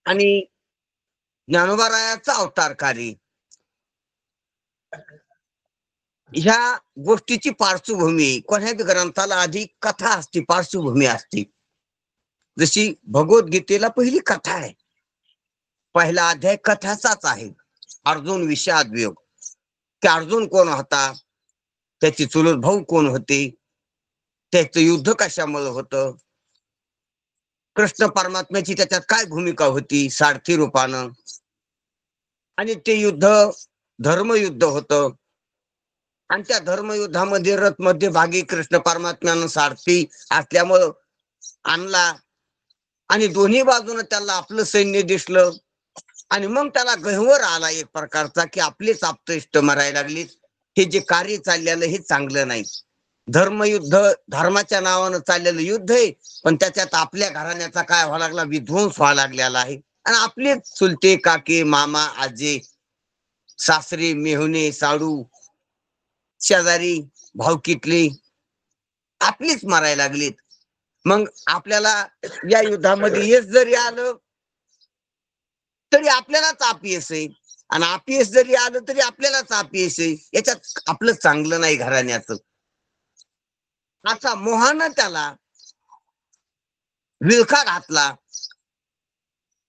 आणि ज्ञानोबारायाचा अवतारकारी ह्या गोष्टीची पार्श्वभूमी कोणत्याही ग्रंथाला आधी कथा असते, पार्श्वभूमी असते. जशी भगवद्गीतेला पहिली कथा आहे, पहिला अध्याय कथाचाच आहे. अर्जुन विषाद वियोग. की अर्जुन कोण होता, त्याची चुलत भाऊ कोण होते, त्याचं युद्ध कशामुळे होतं, कृष्ण परमात्म्याची त्याच्यात काय भूमिका होती सारथी रूपानं, आणि ते युद्ध धर्मयुद्ध होतं. आणि त्या धर्मयुद्धामध्ये रथ मध्ये भागी कृष्ण परमात्म्यानं सारथी असल्यामुळं आणला. आणि दोन्ही बाजूने त्याला आपलं सैन्य दिसलं. आणि मग त्याला गहवर आला एक प्रकारचा की आपलेच आप्तेष्ट मरायला लागली, हे जे कार्य चाललेलं हे चांगलं नाही. धर्मयुद्ध धर्माच्या नावानं चाललेलं युद्ध आहे, पण त्याच्यात आपल्या घराण्याचा काय व्हायला लागला, विध्वंस व्हायला लागलेला आहे. आणि आपले चुलते काके मामा आजे सासरे मेहुणे साडू शेजारी भावकीतली आपलीच मारायला लागलीत. मग आपल्याला या युद्धामध्ये यश जरी आलं तरी आपल्यालाच अपयश आहे, आणि अपयश जरी आलं तरी आपल्यालाच अपयश आहे. याच्यात आपलं चांगलं नाही घराण्याचं. असा मोहानं त्याला विळखा घातला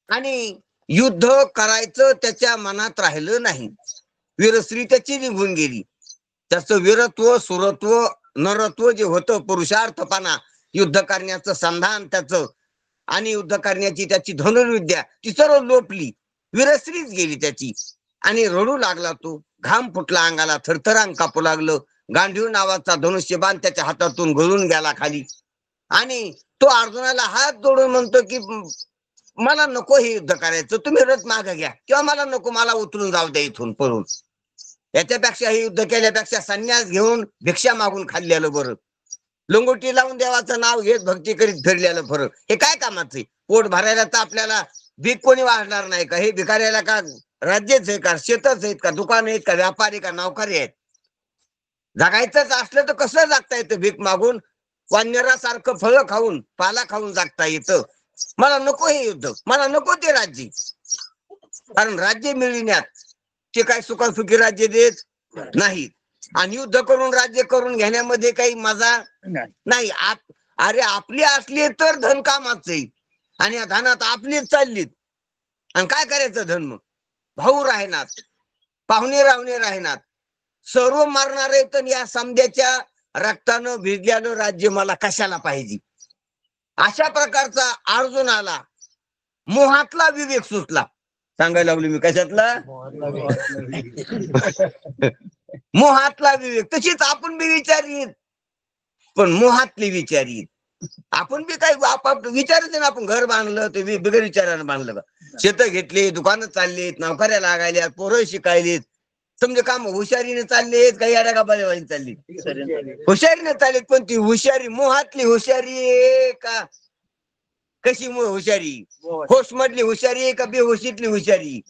आणि युद्ध करायचं त्याच्या मनात राहिलं नाही. वीरश्री त्याची निघून गेली. त्याचं वीरत्व सुरत्व नरत्व जे होतं, पुरुषार्थपणा, युद्ध करण्याचं संधान त्याचं आणि युद्ध करण्याची त्याची धनुर्विद्या ती सर्व लोपली. वीरश्रीच गेली त्याची. आणि रडू लागला तो. घाम फुटला अंगाला, थरथरांग कापू लागलं. गांधीव नावाचा धनुष्यबाण त्याच्या हातातून गळून गेला खाली. आणि तो अर्जुनाला हात जोडून म्हणतो की मला नको हे युद्ध करायचं, तुम्ही रथ मागे घ्या, किंवा मला नको, मला उतरून जाऊ द्या इथून पळून. याच्यापेक्षा हे युद्ध केल्यापेक्षा संन्यास घेऊन भिक्षा मागून खाल्लेलं बरं. लंगोटी लावून देवाचं नाव घेत भक्ती करीत फिरलेलं फरक. हे काय कामाचं? पोट भरायला तर आपल्याला भीक कोणी वाढणार नाही का? हे भिकाऱ्याला का राज्यच आहे का, शेतच आहेत का, दुकान आहेत का, व्यापारी का, नौकरी आहेत? जगायचंच असलं तर कसं जगता येतं भीक मागून? वानरासारखं फळं खाऊन पाला खाऊन जगता येतं. मला नको हे युद्ध, मला नको ते राज्य. कारण राज्य मिळविण्यात ते काय सुखासुखी राज्य देत नाही. आणि युद्ध करून राज्य करून घेण्यामध्ये काही मजा नाही. अरे आपली असली तर धन कामाचे, आणि या धनात आपलीच चाललीत. आणि काय करायचं धन? मग भाऊ राहणार, पाहुणे राहुणे राहणार, सर्व मारणारे. तर या समद्याच्या रक्तानं भिजल्यानं राज्य मला कशाला पाहिजे? अशा प्रकारचा अर्जुनाला मोहातला विवेक सुचला. सांगायला लागलो मी कशातला? मोहातला विवेक. तशीच आपण बी विचारीत, पण मोहातली विचारीत. आपण बी काही आपाप विचारच ना. आपण घर बांधलं ते बिगर विचारानं बांधलं का? शेत घेतली, दुकानं चाललीत, नोकऱ्या लागायल्यात, पोरं शिकायलीत, समजे काम हुशारीने चाललेत, काही अडा का चालली हुशारीने चाललीत. पण ती हुशारी मोहातली हुशारी आहे का कशी हुशारी? होश मधली हुशारी आहे का बेहोशीतली हुशारी?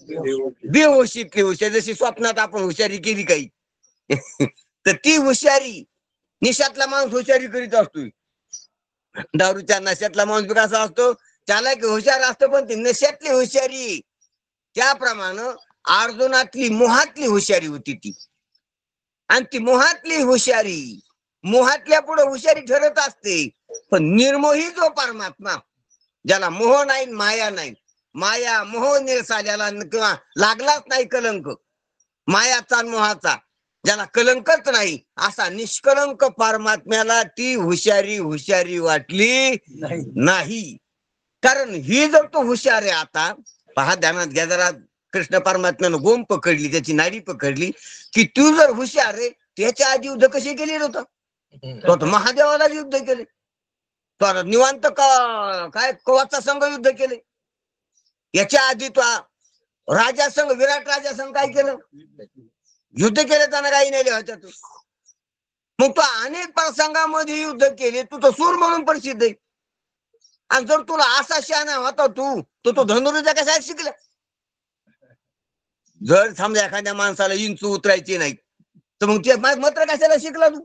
बेहोशीतली हुशारी. जशी स्वप्नात आपण हुशारी केली काही तर ती हुशारी. निशातला माणूस हुशारी करीत असतोय, दारूच्या नशातला माणूस कसा असतो? त्याला की हुशार असतो, पण ती नशातली हुशारी. त्याप्रमाणे अर्जुनातली मोहातली हुशारी होती ती. आणि ती मोहातली हुशारी मोहातल्या पुढे हुशारी ठरत असते. पण निर्मोही जो परमात्मा, ज्याला मोह नाही माया नाही, माया मोह निरसाल्याला किंवा लागलाच नाही कलंक मायाचा मोहाचा, ज्याला कलंकच नाही, असा निष्कलंक परमात्म्याला ती हुशारी हुशारी वाटली नाही. कारण ही जर तो हुशार आहे, आता पहा ध्यानात घ्या जरा, कृष्ण परमात्म्यानं गोम पकडली, त्याची नाडी पकडली की तू जर हुशार आहे, त्याच्या आधी युद्ध कसे केले होतं? तो महादेवाला युद्ध केले, तो निवांत काय कवाचा संघ युद्ध केले. याच्या आधी तो राजा संघ, विराट राजा संघ काय केलं? युद्ध केले, त्यांना काही नाही होत्या. तू मग तो अनेक प्रसंगामध्ये युद्ध केले, तू तो सूर म्हणून प्रसिद्ध आहे. आणि जर तुला असा शहाणा होता तू, तो धनुर्विद्या कशा शिकला? जर समजा एखाद्या माणसाला इंच उतरायची नाही, तर मग ते मात्र कशाला शिकला तू?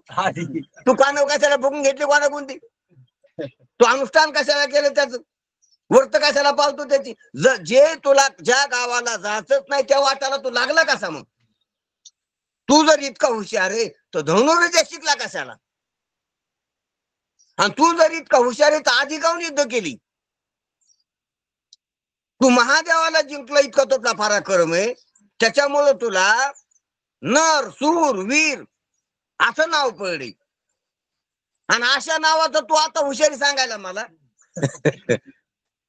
तू कानव कशाला बघून घेतली कोणा कोणती? तू अनुष्ठान कशाला केलं त्याच? व्रत कशाला पाळतो त्याची? जे तुला ज्या गावाला जायचंच नाही त्या वाटाला तू लागला कसा? मग तू जर इतका हुशार आहे तर धनुर्विद्या शिकला कशाला? आणि तू जर इतका हुशार आहे तर आधी काहून युद्ध केली? तू महादेवाला जिंकला इतका तुझा पराक्रम आहे, त्याच्यामुळे तुला नर सूर वीर असं नाव पडले. आणि अशा नावाचं तू आता हुशारी सांगायला मला?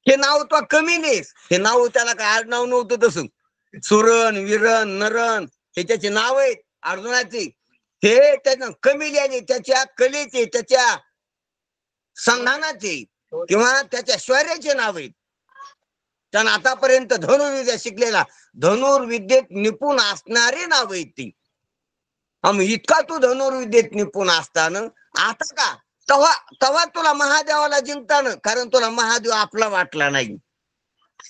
हे नाव तो कमी नाहीस. हे नाव त्याला काय आज नाव नव्हतं तसं. सुरण वीरण नरण हे त्याचे नाव आहेत अर्जुनाचे. हे त्यानं कमी लिहिले त्याच्या कलेचे, त्याच्या संधानाचे किंवा त्याच्या शौर्याचे नाव आहेत. त्यानं आतापर्यंत धनुर्विद्या शिकलेला, धनुर्विद्येत निपुण असणारे नाव आहेत ती. इतका तू धनुर्विद्येत निपुण असताना आता का तेव्हा तेव्हा तुला महादेवाला जिंकताना, कारण तुला महादेव आपला वाटला नाही,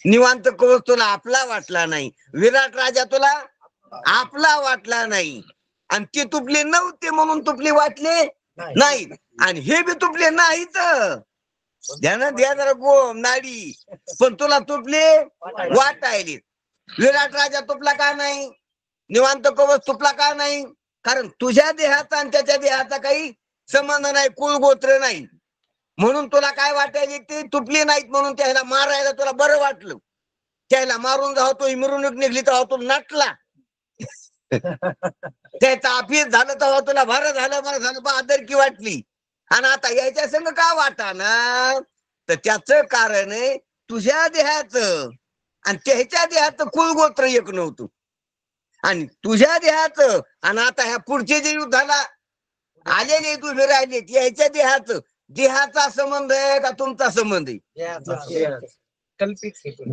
निवांत कवच तुला आपला वाटला नाही, विराट राजा तुला आपला वाटला नाही, आणि ते तुपले नव्हते म्हणून तुपले वाटले नाही, आणि हे बी तुपले नाहीत. ध्यानात द्या जरा गो नाडी. पण तुला तुपले वाटायले. विराट राजा तुपला का नाही? निवांत कवच तुपला का नाही? कारण तुझ्या देहाचा आणि त्याच्या देहाचा काही संबंध नाही, कुळ गोत्र नाही, म्हणून तुला काय वाटायले ते तुपले नाहीत, म्हणून त्याला मारायला तुला बरं वाटलं. त्याला मारून जाऊ तो मिरवणूक निघली तर तो नटला. त्याचा अभ्यास झालं तेव्हा तुला बरं झालं, बरं झालं आदरकी वाटली. आणि आता याच्या संग का वाटाना? तर त्याच कारण आहे तुझ्या देहाचं आणि त्याच्या देहाचं कुलगोत्र एक नव्हतं, आणि तुझ्या देहाचं आणि आता ह्या पुढचे जे युद्धाला आलेले तुम्ही राहिले याच्या देहाचा संबंध आहे का तुमचा संबंध आहे?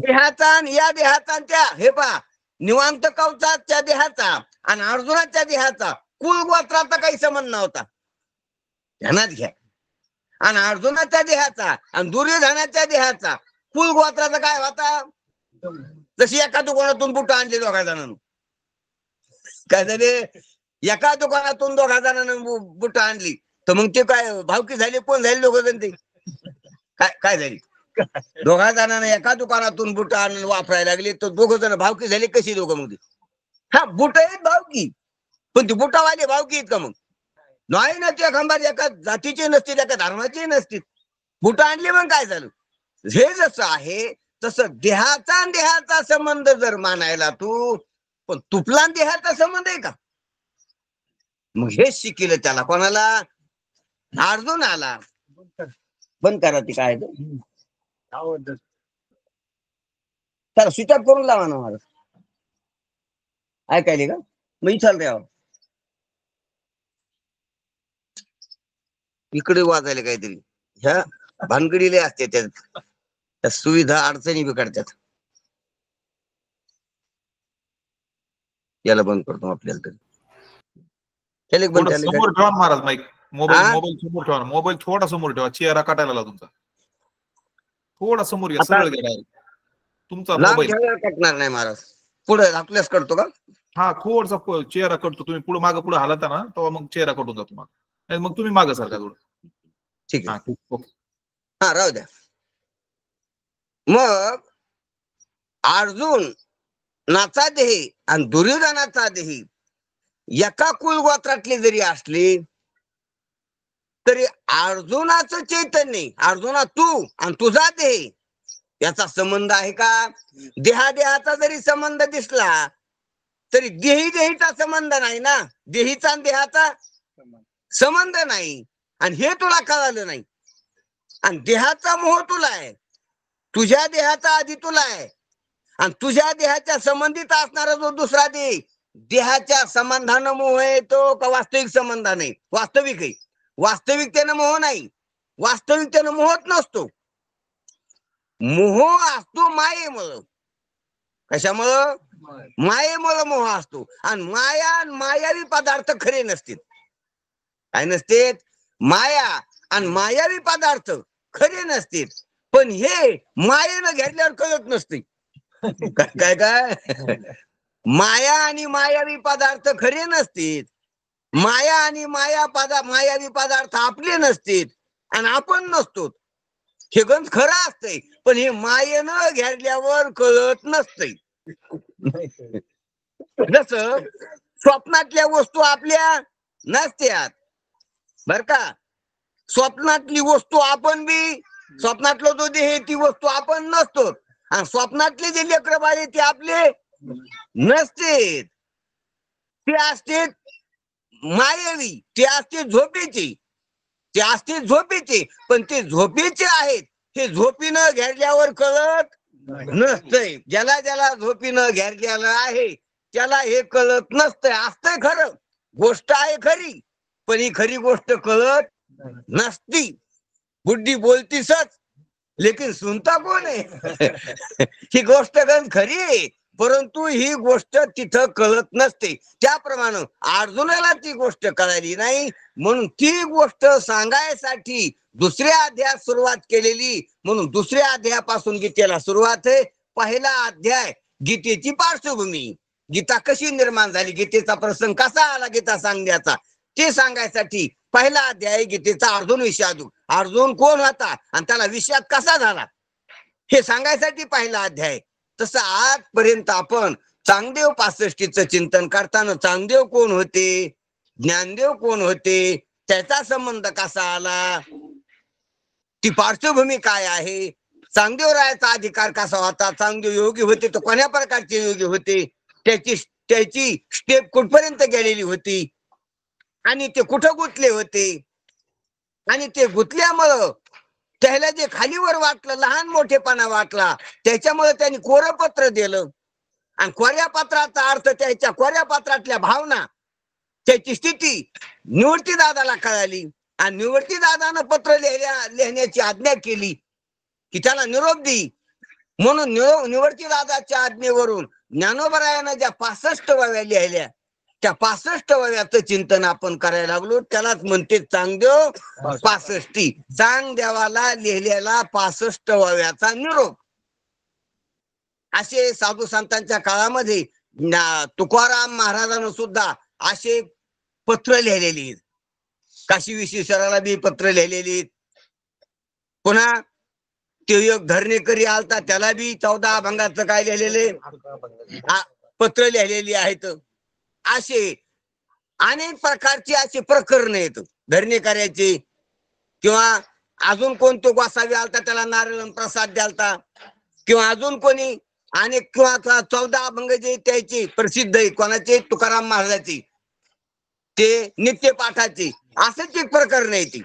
देहाचा आणि या देहाचा त्या हे पहा, निवांत कवचाच्या देहाचा आणि अर्जुनाच्या देहाचा कुलगोत्राचा काही संबंध नव्हता. ध्यानात घ्या. आणि अर्जुनाच्या देहाचा आणि दुर्योधनाच्या देहाचा कुलगोत्राचा काय होता? जशी एका दुकानातून बुट आणले दोघा जणांना. काय झाले? एका दुकानातून दोघा जणांना बुट आणली तर मग ते काय भावकी झाले? कोण झाले दोघ जण? ते काय झाली? दोघा जणांना एका दुकानातून बुट आणून वापरायला लागले तर दोघ जण भावकी झाले. कशी दोघं? मग हा बुट आहेत भावकी, पण ती बुटावाले भावकी आहेत का? मग नाही ना. त्या खंबार एका जातीचे नसतील, एका धर्माचे नसतील. बुट आणली मग काय झालं? हे जसं आहे तसं देहाचा आणि देहाचा संबंध जर मानायला तू, पण तुपला देहाचा संबंध आहे का? मग हेच शिकलं त्याला. कोणाला? अर्जुनाला. बंद करा ती काय त्याला स्विच ऑफ करून लावा ना. मला ऐकायले का? मी चालते इकडे वाजायला काहीतरी. ह्या भानगडीले असते त्या सुविधा अडचणी बिघडतात. याला बंद करतो आपल्याला तरी. समोर ठेवा महाराज माईक. मोबाईल समोर ठेवा. मोबाईल थोडा समोर ठेवा. चेहरा काटायला लावा तुमचा. थोडा समोर घ्या. सरळ घ्या तुमचा मोबाईल. कटणार नाही महाराज. पुढे आपल्याच करतो का? हा थोडासा चेहरा कटतो. तुम्ही पुढे मागे पुढे हालता ना तेव्हा मग चेहरा कटून जातो. मग तुम्ही मागे सारखा थोडं. ठीक आहे. हा राहू द्या. मग अर्जुन नाचा देही आणि दुर्योधनाचा देही एका कुलगोत्रातले जरी असले तरी अर्जुनाचं चैतन्य, अर्जुना तू आणि तुझा देह याचा संबंध आहे का? देहाचा जरी संबंध दिसला तरी देहीचा संबंध नाही ना. देहीचा आणि देहाचा संबंध नाही, आणि हे तुला कळालं नाही. आणि देहाचा मोह तुला आहे, तुझ्या देहाचा आधी तुला आहे, आणि तुझ्या देहाच्या संबंधित असणारा जो दुसरा देहाच्या संबंधानं मोह आहे तो का वास्तविक संबंधाने? वास्तविक आहे. वास्तविकतेनं मोह नाही. वास्तविकतेनं मोहत नसतो. मोह असतो मायेमुळं. कशामुळं? मायेमुळं मोह असतो. आणि मायावी पदार्थ खरे नसतील. काय नसते? माया आणि मायावी पदार्थ खरे नसतील. पण हे मायेनं घेतल्यावर कळत नसते. काय माया आणि मायावी पदार्थ खरे नसतील. माया आणि मायावी पदार्थ आपले नसतील आणि आपण नसतो. हे गंज खरं असतंय, पण हे मायेनं घेरल्यावर कळत नसतंय. जस स्वप्नातल्या वस्तू आपल्या नसत्यात बर का. स्वप्नातली वस्तू आपण बी, स्वप्नातलं जो दे ती वस्तू आपण नसतो, आणि स्वप्नातले जे लेकर बाळे ते आपले नसते, ते असते मायावी, ते असते झोपेचे, ते असते झोपेचे, पण ते झोपेचे आहेत हे झोपीनं घेरल्यावर कळत नसतंय. ज्याला ज्याला झोपीनं घेरलेलं आहे त्याला हे कळत नसतंय. असतंय खरं, गोष्ट आहे खरी, पण ही खरी गोष्ट कळत नसती. बुद्धी बोलतीसच लेकिन सुनता कोण आहे. ही गोष्ट गण खरी आहे, परंतु ही गोष्ट तिथं कळत नसते. त्याप्रमाणे अर्जुनाला ती गोष्ट कळाली नाही, म्हणून ती गोष्ट सांगायसाठी दुसऱ्या अध्यायात सुरुवात केलेली, म्हणून दुसऱ्या अध्यायापासून गीतेला सुरुवात आहे. पहिला अध्याय गीतेची पार्श्वभूमी, गीता कशी निर्माण झाली, गीतेचा प्रसंग कसा आला गीता सांगण्याचा, ते सांगायसाठी पहिला अध्याय गीतेचा अर्जुन विषादू, अर्जुन कोण होता आणि त्याला विषाद कसा झाला हे सांगायसाठी पहिला अध्याय. तसं आजपर्यंत आपण चांगदेव 65चं चिंतन करताना चांगदेव कोण होते, ज्ञानदेव कोण होते, त्याचा संबंध कसा आला, ती पार्श्वभूमी काय आहे, चांगदेव रायाचा अधिकार कसा होता, चांगदेव योगी होते तर कोण्या प्रकारचे योगी होते, त्याची स्टेप कुठपर्यंत गेलेली होती, आणि ते कुठं गुंतले होते, आणि ते गुंतल्यामुळं त्याला जे खालीवर वाटलं, लहान मोठेपणा वाटला, त्याच्यामुळे त्यांनी कोरं पत्र दिलं, आणि कोऱ्या पत्राचा अर्थ, त्याच्या कोऱ्या पत्रातल्या भावना, त्याची स्थिती निवृत्ती दादाला कळाली, आणि निवृत्ती दादानं पत्र लिहिण्याची आज्ञा केली की त्याला निरोप देई. म्हणून निवृत्ती दादाच्या आज्ञेवरून ज्ञानोबरायानं ज्या 65 वव्या लिहिल्या, त्या 65 वव्याचं चिंतन आपण करायला लागलो. त्यालाच म्हणते चांगदेव 65. चांगदेवाला लिहिलेला 65 वव्याचा निरोप. असे साधू संतांच्या काळामध्ये तुकाराम महाराजांना सुद्धा असे पत्र लिहिलेली, काशी विश्वेश्वराला बी पत्र लिहिलेली, पुन्हा ते एक धरणेकरी आलता त्याला बी 14 अभंगाचं काय लिहिलेले पत्र लिहिलेली आहेत. असे अनेक प्रकारचे असे प्रकरण आहेत धरणेकऱ्याचे, किंवा अजून कोणतो गोसावी आलता त्याला नारायण प्रसाद द्यालता, किंवा अजून कोणी अनेक, किंवा 14 अभंग जे त्याचे प्रसिद्ध आहे, कोणाचे, तुकाराम महाराजाचे, ते नित्य पाठाचे, असंच एक प्रकरण आहे ती.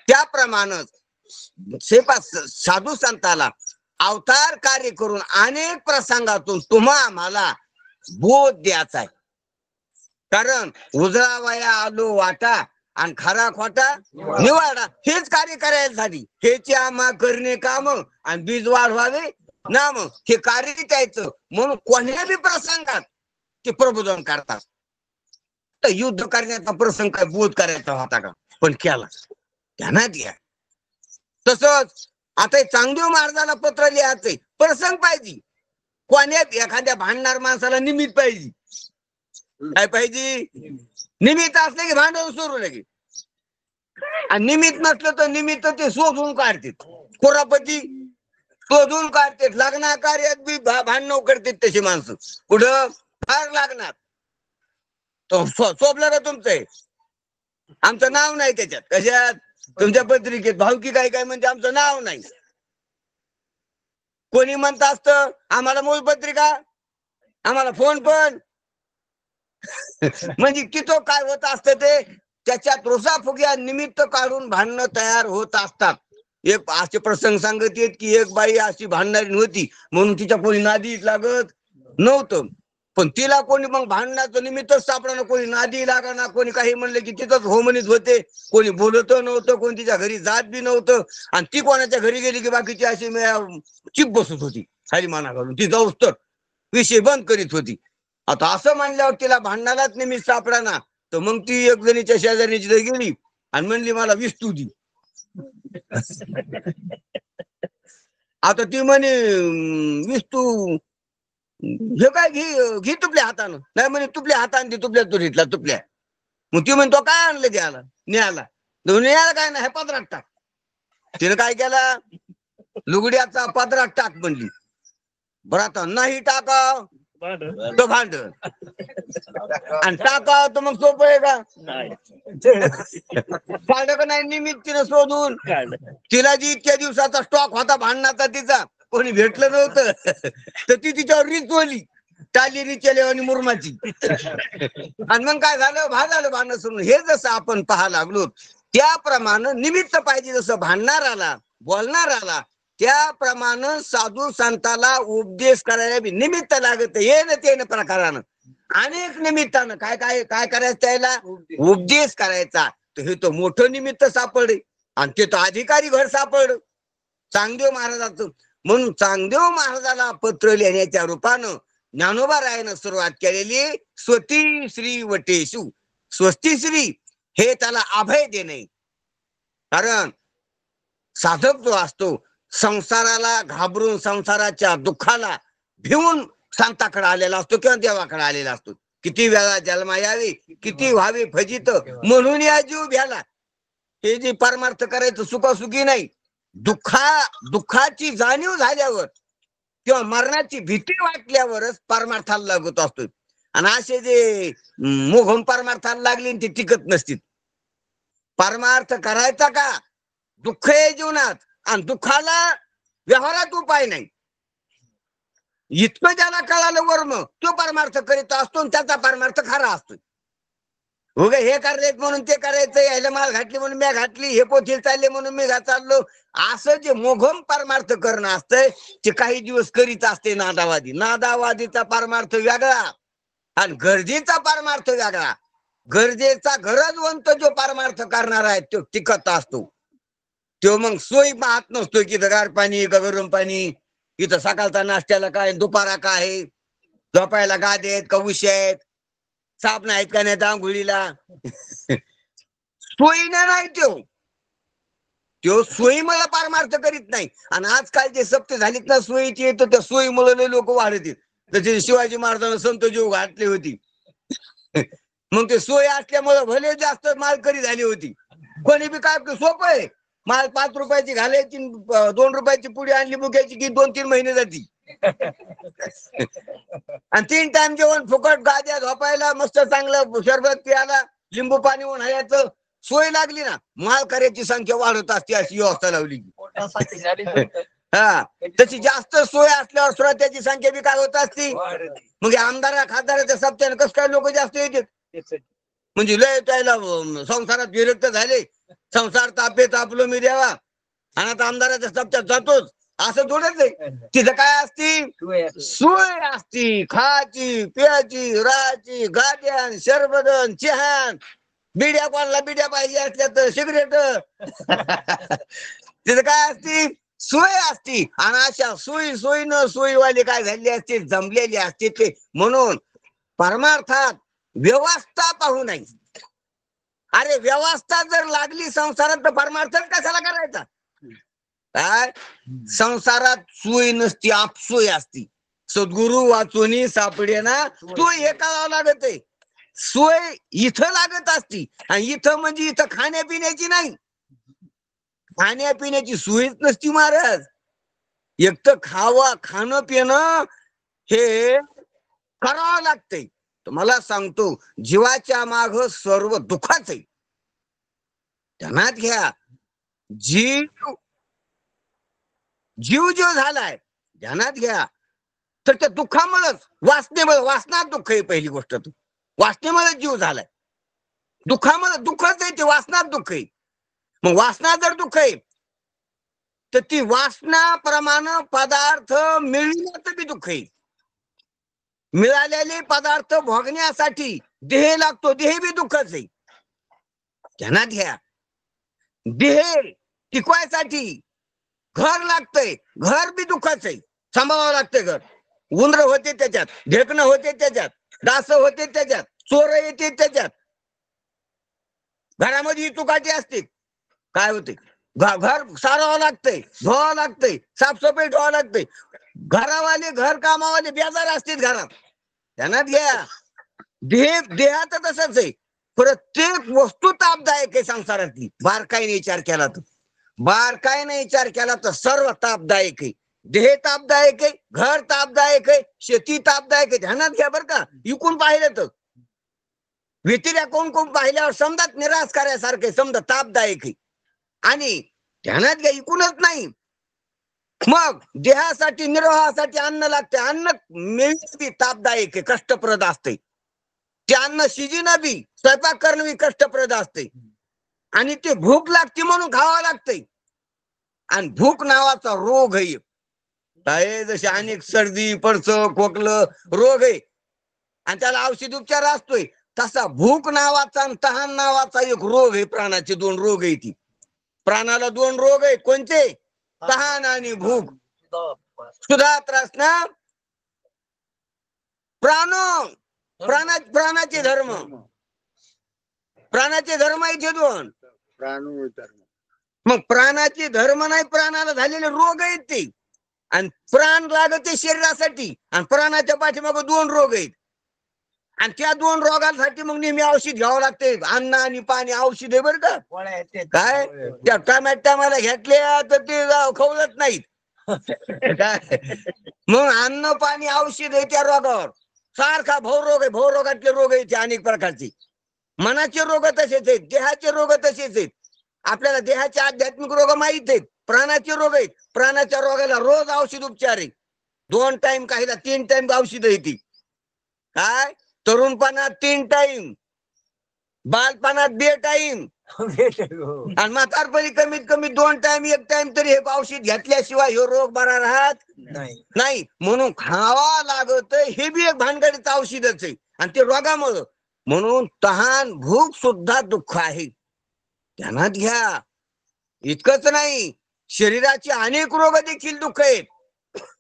त्याप्रमाणे साधू संताला अवतार कार्य करून अनेक प्रसंगातून तुम्हा आम्हाला बोध द्यायचा आहे. कारण उजळावया आलो वाटा आणि खरा खोटा निवाडा, हेच कार्य करायला झाली. हेचे आम्हा करणे काम आणि बीज वाढवावे नाम, हे कार्य द्यायचं. म्हणून कोणत्याही प्रसंगात ते प्रबोधन करतात. तर युद्ध करण्याचा प्रसंग काय बोध करायचा होता का, पण केला त्यांना द्या. तसंच आता चांगदेव महाराजाला पत्र लिहायचंय, प्रसंग पाहिजे. कोण्यात एखाद्या भांडणार माणसाला निमित्त पाहिजे. काय पाहिजे? निमित्त असले की भांडण सुरू लगे, आणि निमित्त नसलं तर निमित्त ते शोधून काढतात. कोरापती शोधून काढतात. लग्ना कार्यात बी भांडण करतात तशी माणसं. कुठं? फार लागणार सोपलं का तुमचं, आमचं नाव नाही त्याच्यात. कशात? तुमच्या पत्रिकेत भावकी काय काय म्हणजे आमचं नाव नाही. कोणी म्हणत असतं आम्हाला मूळ पत्रिका, आम्हाला फोन पण. म्हणजे तिथं काय होत असतं ते त्याच्यात रोसाफुग्या निमित्त काढून भांडणं तयार होत असतात. एक असे प्रसंग सांगत येत की एक बाई अशी भांडणारी नव्हती, म्हणून तिच्या कोणी नादी लागत नव्हतं, पण तिला कोणी मग भांडणाचं निमित्तच सापडणं, कोणी नादी लागा ना, कोणी काही म्हणलं की तिथंच हो म्हणत होते, कोणी बोलत नव्हतं, कोणी तिच्या घरी जात बी नव्हतं, आणि ती कोणाच्या घरी गेली की बाकीची अशी चिप बसत होती खाली माना घालून, ती जाऊस तर विषय बंद करीत होती. आता असं म्हणल्यावर तिला भांडणालाच निमित्त सापडा ना, तर मग ती एक जणीच्या शेजारीची गेली आणि म्हणली मला विस्तू दी. आता ती म्हणे विस्तू हे काय, घे तुपल्या हातानं. नाही म्हणे तुपल्या हाताने दे, तुपल्या तुरीतला तुपल्या. मग ती म्हणतो काय आणलं द्यायला न्यायला, न्यायला काय नाही, हे पदरात टाक. तिने काय केला, लुगड्याचा पदरात टाक म्हणली. बरं आता नाही टाका तो भांड आणि टाका तर मग सोपं आहे का? काढलं का नाही निमित्तीनं शोधून. तिला जी इतक्या दिवसाचा स्टॉक होता भांडणाचा तिचा कोणी भेटलं नव्हतं तर ती तिच्यावर रिचवली टाली रिचेली आणि मुरमाची. आणि मग काय झालं झालं भांडण सोडून. हे जसं आपण पाहा लागलो त्याप्रमाणे निमित्त पाहिजे. जसं भांडणाराला बोलणाराला त्याप्रमाणे साधू संताला उपदेश करायला बी निमित्त लागत. ये न ते न प्रकारानं अनेक निमित्तानं काय काय काय करायचं त्याला उपदेश करायचा. तर हे तो मोठं निमित्त सापडे आणि ते तो अधिकारी घर सापड चांगदेव महाराजाचं. म्हणून चांगदेव महाराजाला पत्र लिहिण्याच्या रूपानं ज्ञानोबा रायानं सुरुवात केलेली स्वती श्री वटेशू. स्वस्ती श्री हे त्याला अभय देणे. कारण साधक जो असतो संसाराला घाबरून संसाराच्या दुःखाला भिवून संताकडे आलेला असतो किंवा देवाकडे आलेला असतो. किती वेळा जन्मा यावी किती व्हावे फजित म्हणून या जीव भ्याला. हे जे परमार्थ करायचं सुखासुखी नाही. दुःखाची जाणीव झाल्यावर किंवा मरणाची भीती वाटल्यावरच परमार्थाला लागत असतो. आणि असे जे मोघम परमार्थाला लागले ते टिकत नसतील. परमार्थ करायचा का? दुःख आहे जीवनात आणि दुःखाला व्यवहारात उपाय नाही. इतकं ज्याला कळालं वर्म तो परमार्थ करीत असतो आणि त्याचा परमार्थ खरा असतो. उगे हे करायचं म्हणून ते करायचं, यायला माल घातली म्हणून मी घातली, हे पोथी चालले म्हणून मी चाललो, असं जे मोघम परमार्थ करणं असतंय ते काही दिवस करीत असते नादावादी. नादावादीचा परमार्थ वेगळा आणि गरजेचा परमार्थ वेगळा. गरजेचा गरजवंत जो परमार्थ करणार आहे तो टिकत असतो. तो मग सोयी पाहत नसतो की गार पाणी का गरम पाणी, इथं सकाळचा नाश्त्याला काय दुपारा काय, झोपायला गादे आहेत का उशी आहेत, साप नाहीत का नाही आंघोळीला. सोयीनं नाही तो सोयी मला परमार्थ करीत नाही. आणि आजकाल जे सप्ते झालीत ना सोयीची येतो त्या सोयीमुळे लोक वाढतील. जसे शिवाजी महाराजांना संत जीव घातली होती मग ते सोय असल्यामुळे भले जास्त मालकरी झाली होती. कोणी बी काय सोपं आहे, माल 5 रुपयाची घालायची, 2 रुपयाची पुडी आणली मुक्याची की 2-3 महिने जाती. आणि 3 टाइम जेवण फुकट, गाद्या झोपायला, मस्त चांगलं शरबत प्यायला, लिंबू पाणी उन्हाळ्याचं. सोय लागली ना मालकऱ्याची संख्या वाढत असते अशी व्यवस्था लावली. हा तशी जास्त सोय असल्यावर सुद्धा त्याची संख्या बी काय होत असती. मग आमदारा खासदाराच्या सप्त्याने कसं काय लोक जास्त येतात. म्हणजे लय त्याला संसारात विरक्त झाले, संसार तापलो मी देवा आणि आता आमदाराच्या सप्त्यात जातोच असं थोडंच आहे. तिथं काय असती सोय असती, खायची प्यायची राहायची, गाद्यान शरबदन चहान, बिड्या कोणाला बिड्या पाहिजे असल्या तर सिगरेट तिथं काय असती सोय असती. आणि अशा सोयीनं सोयीवाले काय झाले असते जमलेले असते ते. म्हणून परमार्थात व्यवस्था पाहू नाही. अरे व्यवस्था जर लागली संसारात तर परमार्थच कशाला करायचा. काय संसारात सोय नसती, आपसोय असती. सद्गुरु वाचूनी सापडे ना तो हे करावं लागत आहे. सोय इथं लागत असती आणि इथं म्हणजे इथं खाण्यापिण्याची नाही, खाण्यापिण्याची सोयच नसती महाराज. एक तर खाणं पिणं हे करावं लागतंय. मला सांगतो जीवाच्या माग सर्व दुःखाच आहे. ध्यानात घ्या, जीव जो झालाय ध्यानात घ्या तर त्या दुःखामुळेच वासनेमुळे, वासनात दुःख आहे पहिली गोष्ट. तू वासनेमुळे जीव झालाय, दुःखामुळे दुःखच आहे ते, वासनात दुःख आहे. मग वासना जर दुःख आहे तर ती वासनाप्रमाणे पदार्थ मिळण्याचं बी दुःख आहे. मिळालेले पदार्थ भोगण्यासाठी देह लागतो, देह बी दुःखच आहे. ध्यानात घ्या, देह टिकवायसाठी घर लागतंय, घर बी दुःखच आहे, सांभाळावं लागतंय घर. उंदर होते त्याच्यात, ढेकणं होते त्याच्यात, डास होते त्याच्यात, चोर येते त्याच्यात. घरामध्ये तुकाटी असते, काय होते घर सारावं लागतंय, धुवावं लागतंय, साफसफाई ठेवावं लागतंय. घरावाले घर कामावाले बेजार असतील घरात. ध्यानात घ्या, देहात तसंच आहे. प्रत्येक वस्तू तापदायक आहे संसारातली बारकाईने विचार केला तर. बारकाईने विचार केला तर सर्व तापदायक आहे. देह तापदायक आहे, घर तापदायक आहे, शेती तापदायक आहे. ध्यानात घ्या बरं का. इकून पाहिलं तर व्यतिऱ्या कोण कोण पाहिल्यावर समजा निराश करायसारखे, समजा तापदायक आहे. आणि ध्यानात घ्या इकूनच नाही, मग देहासाठी निर्वाहासाठी अन्न लागते. अन्न मिळणं तापदायक आहे, कष्टप्रद असते. ते अन्न शिजिणं बी, स्वयंपाक करणं बी कष्टप्रद असते. आणि ते भूक लागते म्हणून खावं लागते. आणि भूक नावाचा रोग आहे. काय जसे अनेक सर्दी, पडस, खोकलं रोग आहे आणि त्याला औषध उपचार असतोय, तसा भूक नावाचा आणि तहान नावाचा एक रोग आहे. प्राणाचे दोन रोग आहे. ती प्राणाला दोन रोग आहेत. कोणते? तहान आणि भूक. सुधा त्रास ना प्राणाचे धर्म, प्राणाचे धर्म आहे दोन. मग प्राणाचे धर्म नाही, प्राणाला झालेले रोग आहेत ते. आणि प्राण लागते शरीरासाठी आणि प्राणाच्या पाठीमागे दोन रोग आहेत. आणि त्या दोन रोगांसाठी मग नेहमी औषध घ्यावं लागते. अन्न आणि पाणी औषध आहे बरं का. काय त्या टमाट्याला घेतल्या तर ते खवलत नाहीत काय. मग अन्न पाणी औषध आहे त्या रोगावर. सारखा भवरोग आहे, भवरोगातले रोग आहेत अनेक प्रकारचे. मनाचे रोग तसेच आहेत, देहाचे रोग तसेच आहेत. आपल्याला देहाचे आध्यात्मिक रोग माहित आहेत, प्राणाचे रोग आहेत. प्राणाच्या रोगाला रोज औषध उपचार आहे. 2 टाइम, काहीला 3 टाइम औषध येते. काय तरुणपणात 3 टाइम, बालपणात 2 टाइम आणि म्हातारपणी कमीत कमी 2 टाइम, 1 टाइम तरी हे औषध घेतल्याशिवाय हे रोग बरा राहत नाही. म्हणून खावा लागत. हे बी एक भानगडीचं औषधच आहे आणि ते रोगामुळं. म्हणून तहान भूक सुद्धा दुःख आहे. ध्यानात घ्या. इतकंच नाही, शरीराचे अनेक रोग देखील दुःख आहेत.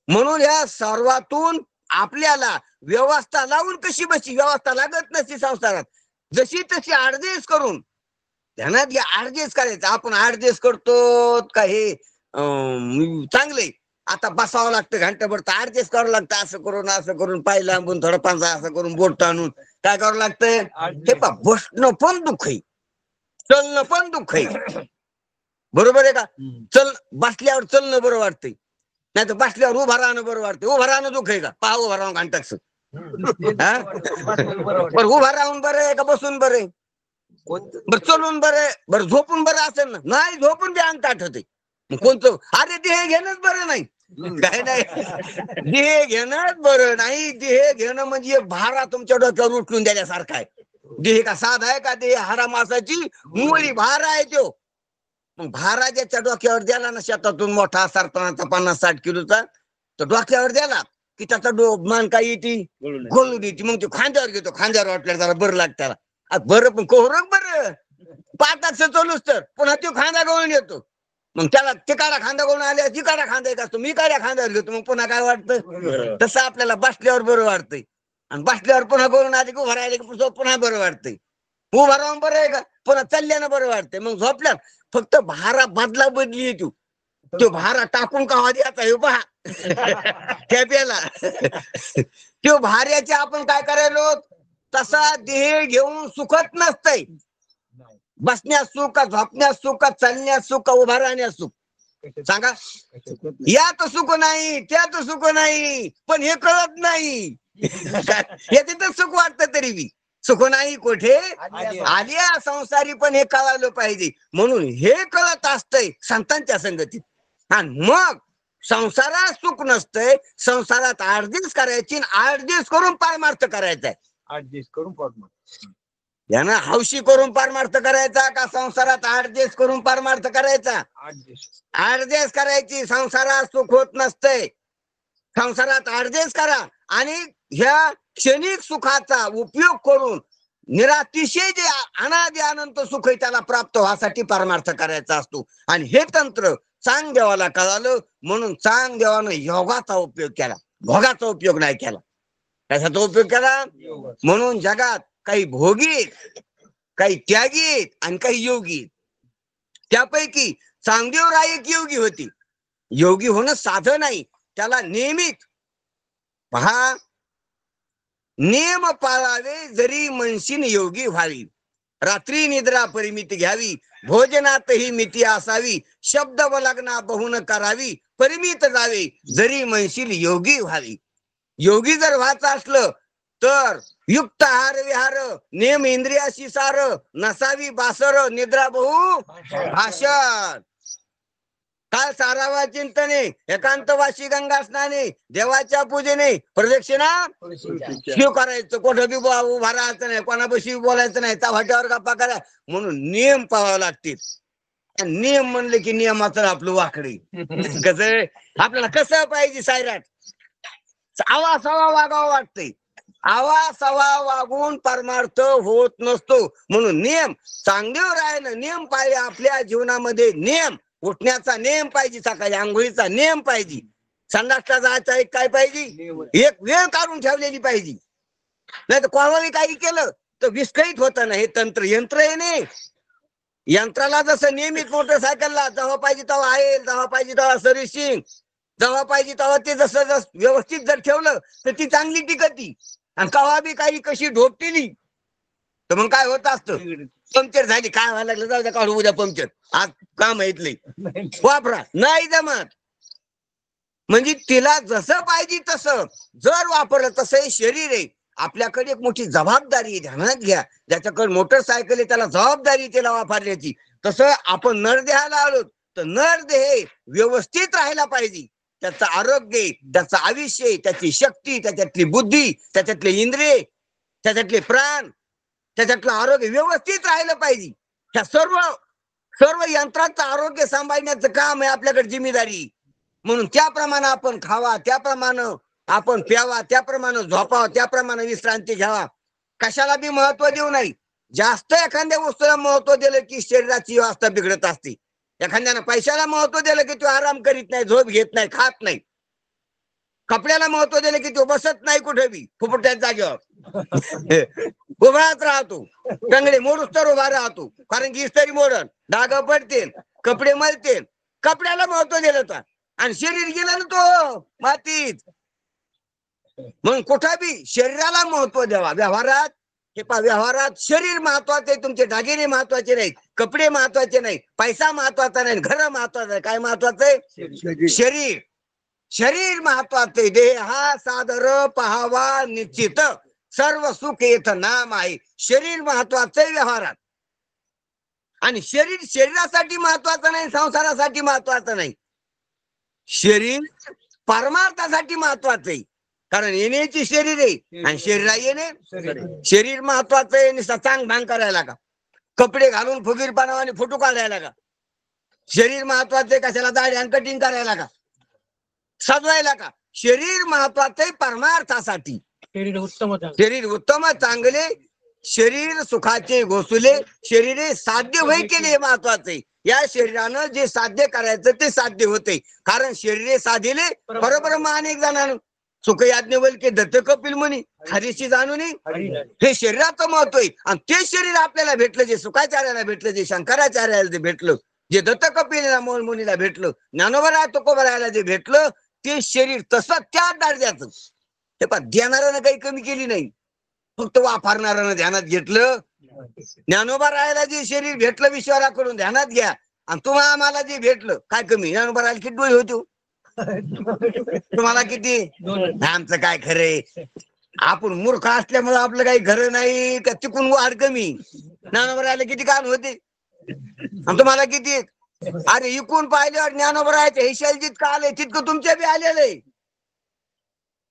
म्हणून या सर्वातून आपल्याला व्यवस्था लावून कशी बशी, व्यवस्था लागत नसती संसारात, जशी तशी ऍडजस्ट करून. ध्यानात घ्या, ऍडजस्ट करायचं. आपण ऍडजस्ट करतो का हे चांगले. आता बसावं लागतं घंटाभर, तर ऍडजस्ट करावं लागतं. असं करून पाय लांबून थोडं पांजा असं करून बोट आणून काय करावं लागतंय. हे पा बसणं पण दुःख आहे, चलणं पण दुःख आहे. बरोबर आहे का. बसल्यावर चलणं बरं वाटतंय, नाही तर बसल्यावर उभा राहणं बरं वाटतंय. उभा राहणं दुःख आहे का. पहा उभा राहून घंटाच बरं. उभा राहून बरं आहे का बसून बरं आहे. बरं चलून बरं आहे. बरं झोपून बरं असेल ना. नाही, झोपून बी अंग ताठत. कोणतं अरे देह घेणंच बरं नाही. काय नाही, देह घेणंच बरं नाही. देह घेणं म्हणजे भारा तुमच्या डोक्यावर उठून द्यायसारखा आहे. देह का साधा आहे का. देह हारा मासाची मुळी भार आहे तो. मग भारा ज्याच्या डोक्यावर द्याला ना, शेतातून मोठा सरपणाचा 50-60 किलोचा, तर डोक्यावर द्याला की त्याचा मान काय येते, गोलू देते. मग तो खांद्यावर घेतो. खांद्यावर वाटल्या जरा बरं लागत त्याला. बरं पण कोहरक बरं 5 तास चालूच तर पुन्हा तो खांदा गळून येतो. मग त्याला तिकाडा खांदा गळून आल्या तिकाडा खांदा एक असतो. मी काड्या खांद्यावर घेतो. मग पुन्हा काय वाटतं, तसं आपल्याला बसल्यावर बरं वाटतंय. आणि बसल्यावर पुन्हा गळून आले की उभा राहिले की पुन्हा बरं वाटतंय. उभा राहून बरं आहे का, पुन्हा चालल्यानं बरं वाटतंय. मग झोपल्यात फक्त भारा बदली येतो. तो भारा टाकून का द्यायचा हे पहा कॅप्याला. तो भाऱ्याचे आपण काय करायलो, तसा देह घेऊन सुखत नसतंय. बसण्यास सुख का, झोपण्यास सुख का, चालण्यास सुख का, उभा राहण्यास सुख. सांगा. यात सुख नाही, त्यात सुख नाही, पण हे कळत नाही. याच्यातच सुख वाटतं तरी बी सुख नाही. कुठे आल्या संसारी पण हे कळालं पाहिजे. म्हणून हे कळत असतंय संतांच्या संगतीत. आणि मग संसारात सुख नसतंय. संसारात ऍडजस्ट करायची, ऍडजस्ट करून पारमार्थ करायचा. ऍडजस्ट करून पारमार्थ, यानं हौशी करून पारमार्थ करायचा का संसारात ऍडजस्ट करून पारमार्थ करायचा. ऍडजस्ट करायची. संसारात सुख होत नसतंय. संसारात ऍडजस्ट करा आणि ह्या क्षणिक सुखाचा उपयोग करून निरातिशय जे अनादि अनंत सुख आहे त्याला प्राप्त व्हासाठी परमार्थ करायचा असतो. आणि हे तंत्र चांग देवाला कळालं म्हणून चांग देवानं योगाचा उपयोग केला, भोगाचा उपयोग नाही केला. कशाचा उपयोग केला. म्हणून जगात काही भोगी, काही त्यागी आणि काही योगी. त्यापैकी चांगदेवराय एक योगी होती. योगी होणं साधं नाही, त्याला नियमित पहा नेम पाळावे जरी मनशीन योगी व्हावी. रात्री निद्रा परिमिती घ्यावी, भोजनातही मिती असावी, शब्द व लग्ना बहुन करावी, परिमित जावे, जरी म्हणशील योगी व्हावी. योगी जर व्हायचं असलं तर युक्त आहार विहार, नेम इंद्रियाशी सार, नसावी बासर, निद्रा बहु भाषण. काल सारावा चिंतने, एकांतवासी गंगा स्नाने, देवाच्या पूजेने प्रदक्षिणा शिव करायचं. कुठं बी उभा राहायचं नाही, कोणापाशी बोलायचं नाही, त्या वाट्यावर गप्पा करा. म्हणून नियम पाळावे लागतील. नियम म्हणले की नियमाचं आपलं वाकडे. कसं आपल्याला कसं पाहिजे सायराट, आवा सवा वागावं वाटतंय. आवा सवा वागून परमार्थ होत नसतो. म्हणून नियम चांगल्यावर राहिलं, नियम पाहिजे आपल्या जीवनामध्ये. नियम उठण्याचा नियम पाहिजे, सकाळी आंघोळीचा नियम पाहिजे, संडासला जायचा एक काय पाहिजे, एक वेळ काढून ठेवलेली पाहिजे. नाही तर कोणाला काही केलं तर विस्कळीत होत ना. हे तंत्र यंत्र आहे नाही. यंत्राला जसं नियमित मोटरसायकलला जेव्हा पाहिजे तेव्हा आहे, जेव्हा पाहिजे तेव्हा सर्व्हिसिंग, जेव्हा पाहिजे तेव्हा ते जसं व्यवस्थित जर ठेवलं तर ती चांगली टिकती. आणि कवा बी काही कशी ढोपटेली तर मग काय होत असतं, पंक्चर झाली, काय व्हायला लागलं, जाऊ द्या काढू उद्या पंक्चर, आज काम ऐकले वापरा, नाही जमत. म्हणजे तिला जसं पाहिजे तसं जर वापरलं, तसं हे शरीर आहे. आपल्याकडे एक मोठी जबाबदारी आहे, ध्यानात घ्या. ज्याच्याकडे मोटरसायकल आहे त्याला जबाबदारी त्याला वापरण्याची. तसं आपण नरदेहाला आलो तर नरदेह व्यवस्थित राहायला पाहिजे. त्याचं आरोग्य, त्याचं आयुष्य, त्याची शक्ती, त्याच्यातली बुद्धी, त्याच्यातले इंद्रिय, त्याच्यातले प्राण, त्याच्यातलं आरोग्य व्यवस्थित राहिलं पाहिजे. ह्या सर्व यंत्रांचं आरोग्य सांभाळण्याचं काम आहे आपल्याकडे, जिम्मेदारी. म्हणून त्याप्रमाणे आपण खावा, त्याप्रमाणे आपण प्यावा, त्याप्रमाणे झोपावा, त्याप्रमाणे विश्रांती घ्यावा. कशाला बी महत्व देऊ नाही. जास्त एखाद्या वस्तूला महत्व दिलं की शरीराची अवस्था बिघडत असते. एखाद्यानं पैशाला महत्व दिलं की तो आराम करीत नाही, झोप घेत नाही, खात नाही. कपड्याला महत्व दिलं की तो बसत नाही कुठे बी, फुफुट्यात जागेवर उभाच राहतो, टंगडे मोडूस तर उभा राहतो. कारण की इस्त्री मोडन, डाग पडते, कपडे मलते. कपड्याला महत्व दिलं तर आणि शरीर गेलं ना तो मातीत. म्हणून कुठं बी शरीराला महत्व द्यावा. व्यवहारात हे पहा, व्यवहारात शरीर महत्वाचे, तुमचे दागिने महत्वाचे नाही, कपडे महत्वाचे नाही, पैसा महत्वाचा नाही, घर महत्वाचं आहे. काय महत्वाचं आहे? शरीर. शरीर महत्वाचे. देह हा सादर पहावा निश्चित, सर्व सुख येथ नाम आहे. शरीर महत्वाचं आहे व्यवहारात. आणि शरीर शरीरासाठी महत्वाचं नाही, संसारासाठी महत्वाचं नाही. शरीर परमार्थासाठी महत्वाचं आहे. कारण येण्याची शरीर आहे आणि शरीरा येणे शरीर महत्वाचं आहे. नुसता चांग भांग करायला का, कपडे घालून फुगीरपणाने फोटो काढायला का? शरीर महत्वाचं आहे कशाला, दाढी आणि कटिंग करायला का, सजवायला का? शरीर महत्वाचं आहे परमार्थासाठी. शरीर उत्तम चांगले, शरीर सुखाचे घोसले, शरीरे साध्य होई केले महत्वाचे. या शरीरानं जे साध्य करायचं ते साध्य होते. कारण शरीरे साधिले बरोबर अनेक जणांना सुख याज्ञवल के दत्त कपिल म्हणी हरीशी जाणून हे शरीराचं महत्व आहे. आणि ते शरीर आपल्याला भेटलं, जे सुखाचार्याला भेटलं, जे शंकराचार्याला जे भेटलं, जे दत्त कपिलला मोल मुनीला भेटलं, ज्ञानोबा तुकोबरायला जे भेटलं, ते शरीर तसं त्या दर्जाचं. हे पण ध्यानारानं काही कमी केली नाही, फक्त वापरणाऱ्यानं ध्यानात घेतलं. ज्ञानोबा राहायला जे शरीर भेटलं विश्वराकडून ध्यानात घ्या. आणि तुम्हाला आम्हाला जे भेटलं काय कमी? ज्ञानोबा राहायला किती डोळे होते, तुम्हाला किती? आमचं काय खरंय, आपण मूर्ख असल्यामुळे आपलं काही खरं नाही का? तिकून वाढ कमी. ज्ञानोबा राहायला किती कान होते आणि तुम्हाला किती? अरे इकून पाहिल्यावर ज्ञानोबा राहायचं हे शैल जितकं आलंय तितकं तुमच्या बी आलेलं आहे.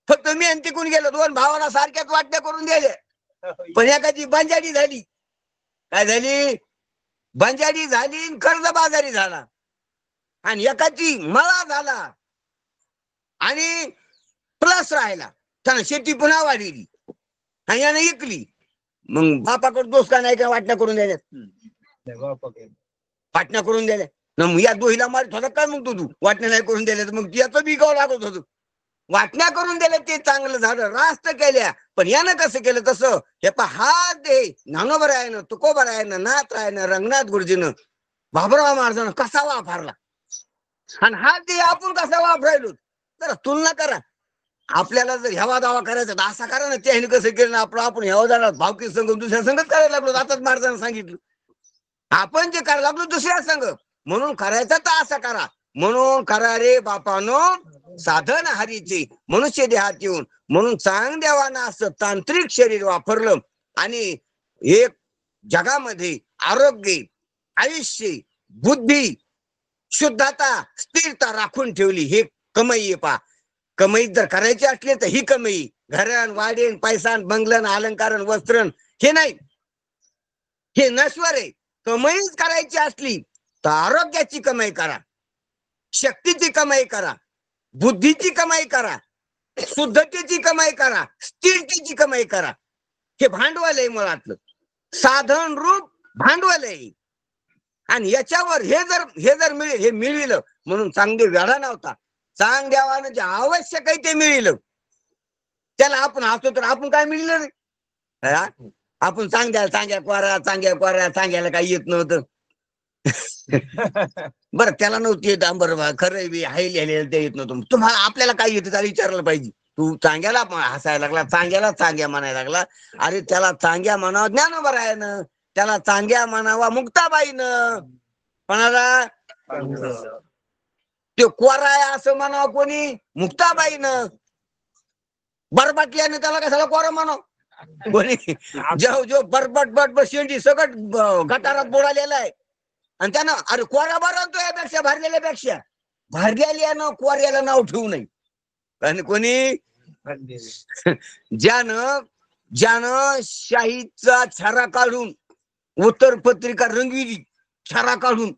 फक्त मी आणि तिकून गेलो, दोन भावाला सारख्याच वाटण्या करून दिल्या. पण एकाची बंजाडी झाली, काय झाली? बंजाडी झाली, कर्जबाजारी झाला. आणि एकाची मळा झाला आणि प्लस राहिला, त्यानं शेती पुन्हा वाढली आणि यानं इकली. मग बापाकडे दोष का नाही का वाटण्या करून द्यायच्यात? वाटण्या करून द्यायच्या. मग या दोहीला मारत होता काय मग तू वाटण्या नाही करून दिल्या? मग याचं बिगाव लागत होतं. वाटण्या करून दिल्या ते चांगलं झालं, रास्त केल्या. पण यानं कसं केलं तसं हे हा दे ज्ञानोबा रायनं, तुकोबा रायनं, नाथ रायनं, रंगनाथ गुरुजीनं, बाबुराव महाराजांना कसा वापरला आणि हा दे आपण कसा वापरायलो, तर तुलना करा. आपल्याला जर ह्यावा दावा करायचा तर असा करा ना, त्याने कसं केलं ना आपलं, आपण ह्यावा जाणार भावकी संघ दुसऱ्या संघच करायला लागलो. आताच महाराजांना सांगितलं आपण जे करायला लागलो दुसऱ्या संघ, म्हणून करायचा तर असा करा. म्हणून करा रे बापानो साधन हरीचे मनुष्य देहात येऊन. म्हणून चांग देवाना असं तांत्रिक शरीर वापरलं आणि एक जगामध्ये आरोग्य, आयुष्य, बुद्धी, शुद्धता, स्थिरता राखून ठेवली. हे कमाई आहे पा. कमाई जर करायची असली तर ही कमाई, घरण वाडेन पैसान बंगलन अलंकारण वस्त्रन हे नाही, हे नश्वर आहे. कमाईच करायची असली तर आरोग्याची कमाई करा, शक्तीची कमाई करा, बुद्धीची कमाई करा, शुद्धतेची कमाई करा, स्थिरतेची कमाई करा. हे भांडवल आहे मुळातलं, साधन रूप भांडवल आहे. आणि याच्यावर हे जर मिळविलं म्हणून चांगदेव वेळा नव्हता. चांग देवानं जे आवश्यक आहे ते मिळलं. त्याला आपण असतो तर आपण काय मिळलं रे? आपण चांग्या कोऱ्या चांग्याला काही येत नव्हतं. बरं त्याला नव्हती येत, बरोबर खरं बी हाय लिहिलेलं ते येत नव्हतं. तुम्हाला आपल्याला काय येतं त्याला विचारलं पाहिजे. तू चांग्याला हसायला लागला, चांग्याला चांग्या म्हणायला लागला. अरे त्याला चांग्या म्हणावं ज्ञानोबरायानं, त्याला चांग्या म्हणावा मुक्ताबाईनं, कोणाला ते कोरा आहे असं म्हणावं कोणी, मुक्ताबाईनं. बरबटल्याने त्याला कशाला कोरा म्हणावं कोणी? जो बरबट शेंडी सगळं गटारात बुडालेला आहे आणि त्यानं अरे कोरा बरा तो यापेक्षा भरलेल्यानं कोऱ्याला नाव ठेवू नये. आणि कोणी ज्यानं शाहीचा छारा काढून उत्तर पत्रिका रंगविली, छारा काढून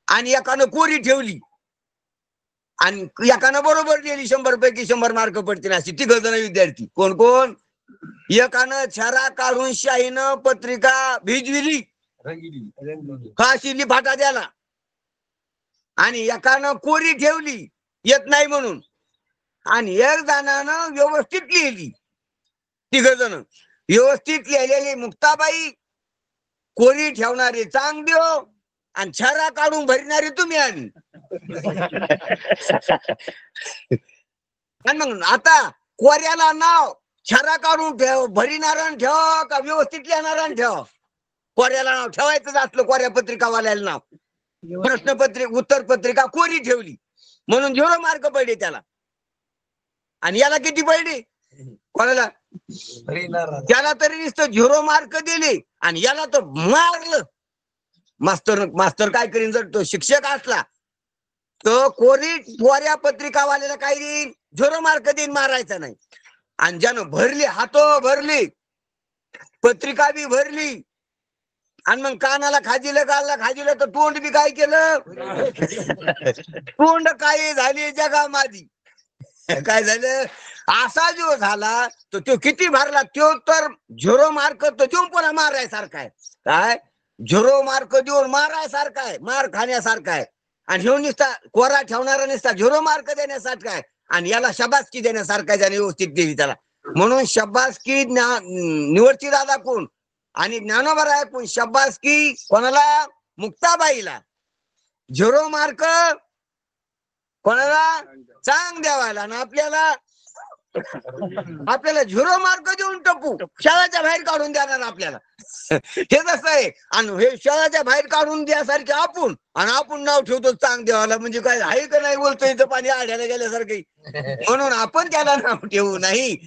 आणि एकानं कोरी ठेवली आणि एकानं बरोबर दिली, 100 पैकी 100 मार्क पडतील अशी 3 जण विद्यार्थी. कोण कोण? एकानं छारा काढून शाहीनं पत्रिका भिजविली, फाशीली फाटा द्याला, आणि एकानं कोरी ठेवली येत नाही म्हणून, आणि एक जणानं व्यवस्थित लिहिली. 3 जण व्यवस्थित लिहिलेली मुक्ताबाई, कोरी ठेवणारे चांगदेव आणि छारा काढून भरणारे तुम्ही आणि मग आता कोऱ्याला नाव छारा काढून ठेव, भरिणारा ठेवा का व्यवस्थित लिहिणारा ठेवा? कोऱ्याला नाव ठेवायचंच असलं, कोऱ्या पत्रिकावाल्याला नाव. प्रश्नपत्रिका उत्तर पत्रिका कोरी ठेवली म्हणून 0 मार्क पडले त्याला. आणि याला किती पडले? कोणाला? त्याला तरी नुसतं 0 मार्क दिले आणि याला तर मारलं. मास्तर काय करीन? जर तो शिक्षक असला तर कोऱ्या पत्रिकावाल्याला काय देईन? 0 मार्क देईन, मारायचा नाही. आणि ज्यानं भरली, हातो भरली, पत्रिका बी भरली आणि मग कानाला खाजीलं तर तोंड बी काय केलं? तोंड काय झाली जगामादी? काय झालं? असा जो झाला तो किती भरला तो तर 0 मार्क तो देऊन पुन्हा मारायसारखा आहे. काय 0 मार्क देऊन मारायसारखा आहे, मार खाण्यासारखा आहे. आणि ह्यो नुसता कोरा ठेवणारा नुसता 0 मार्क देण्यासारखा आहे आणि याला शबासकी देण्यासारखा आहे, ज्याने व्यवस्थित दिली त्याला. म्हणून शबासकी निवडची दादा कोण आणि ज्ञानोबराय कोण? शबासकी कोणाला? मुक्ताबाईला. 0 मार्क कोणाला? चांग देवायला. आणि आपल्याला 0 मार्क देऊन टपू, शाळाच्या बाहेर काढून देणार आपल्याला. हे कसं आहे? आणि हे शाळाच्या बाहेर काढून द्यासारखे आपण, आणि आपण नाव ठेवतो चांग देवाला. म्हणजे काय आहे का नाही? बोलतो इथं पाणी आढ्याला गेल्यासारखं. म्हणून आपण त्याला नाव ठेवू नाही.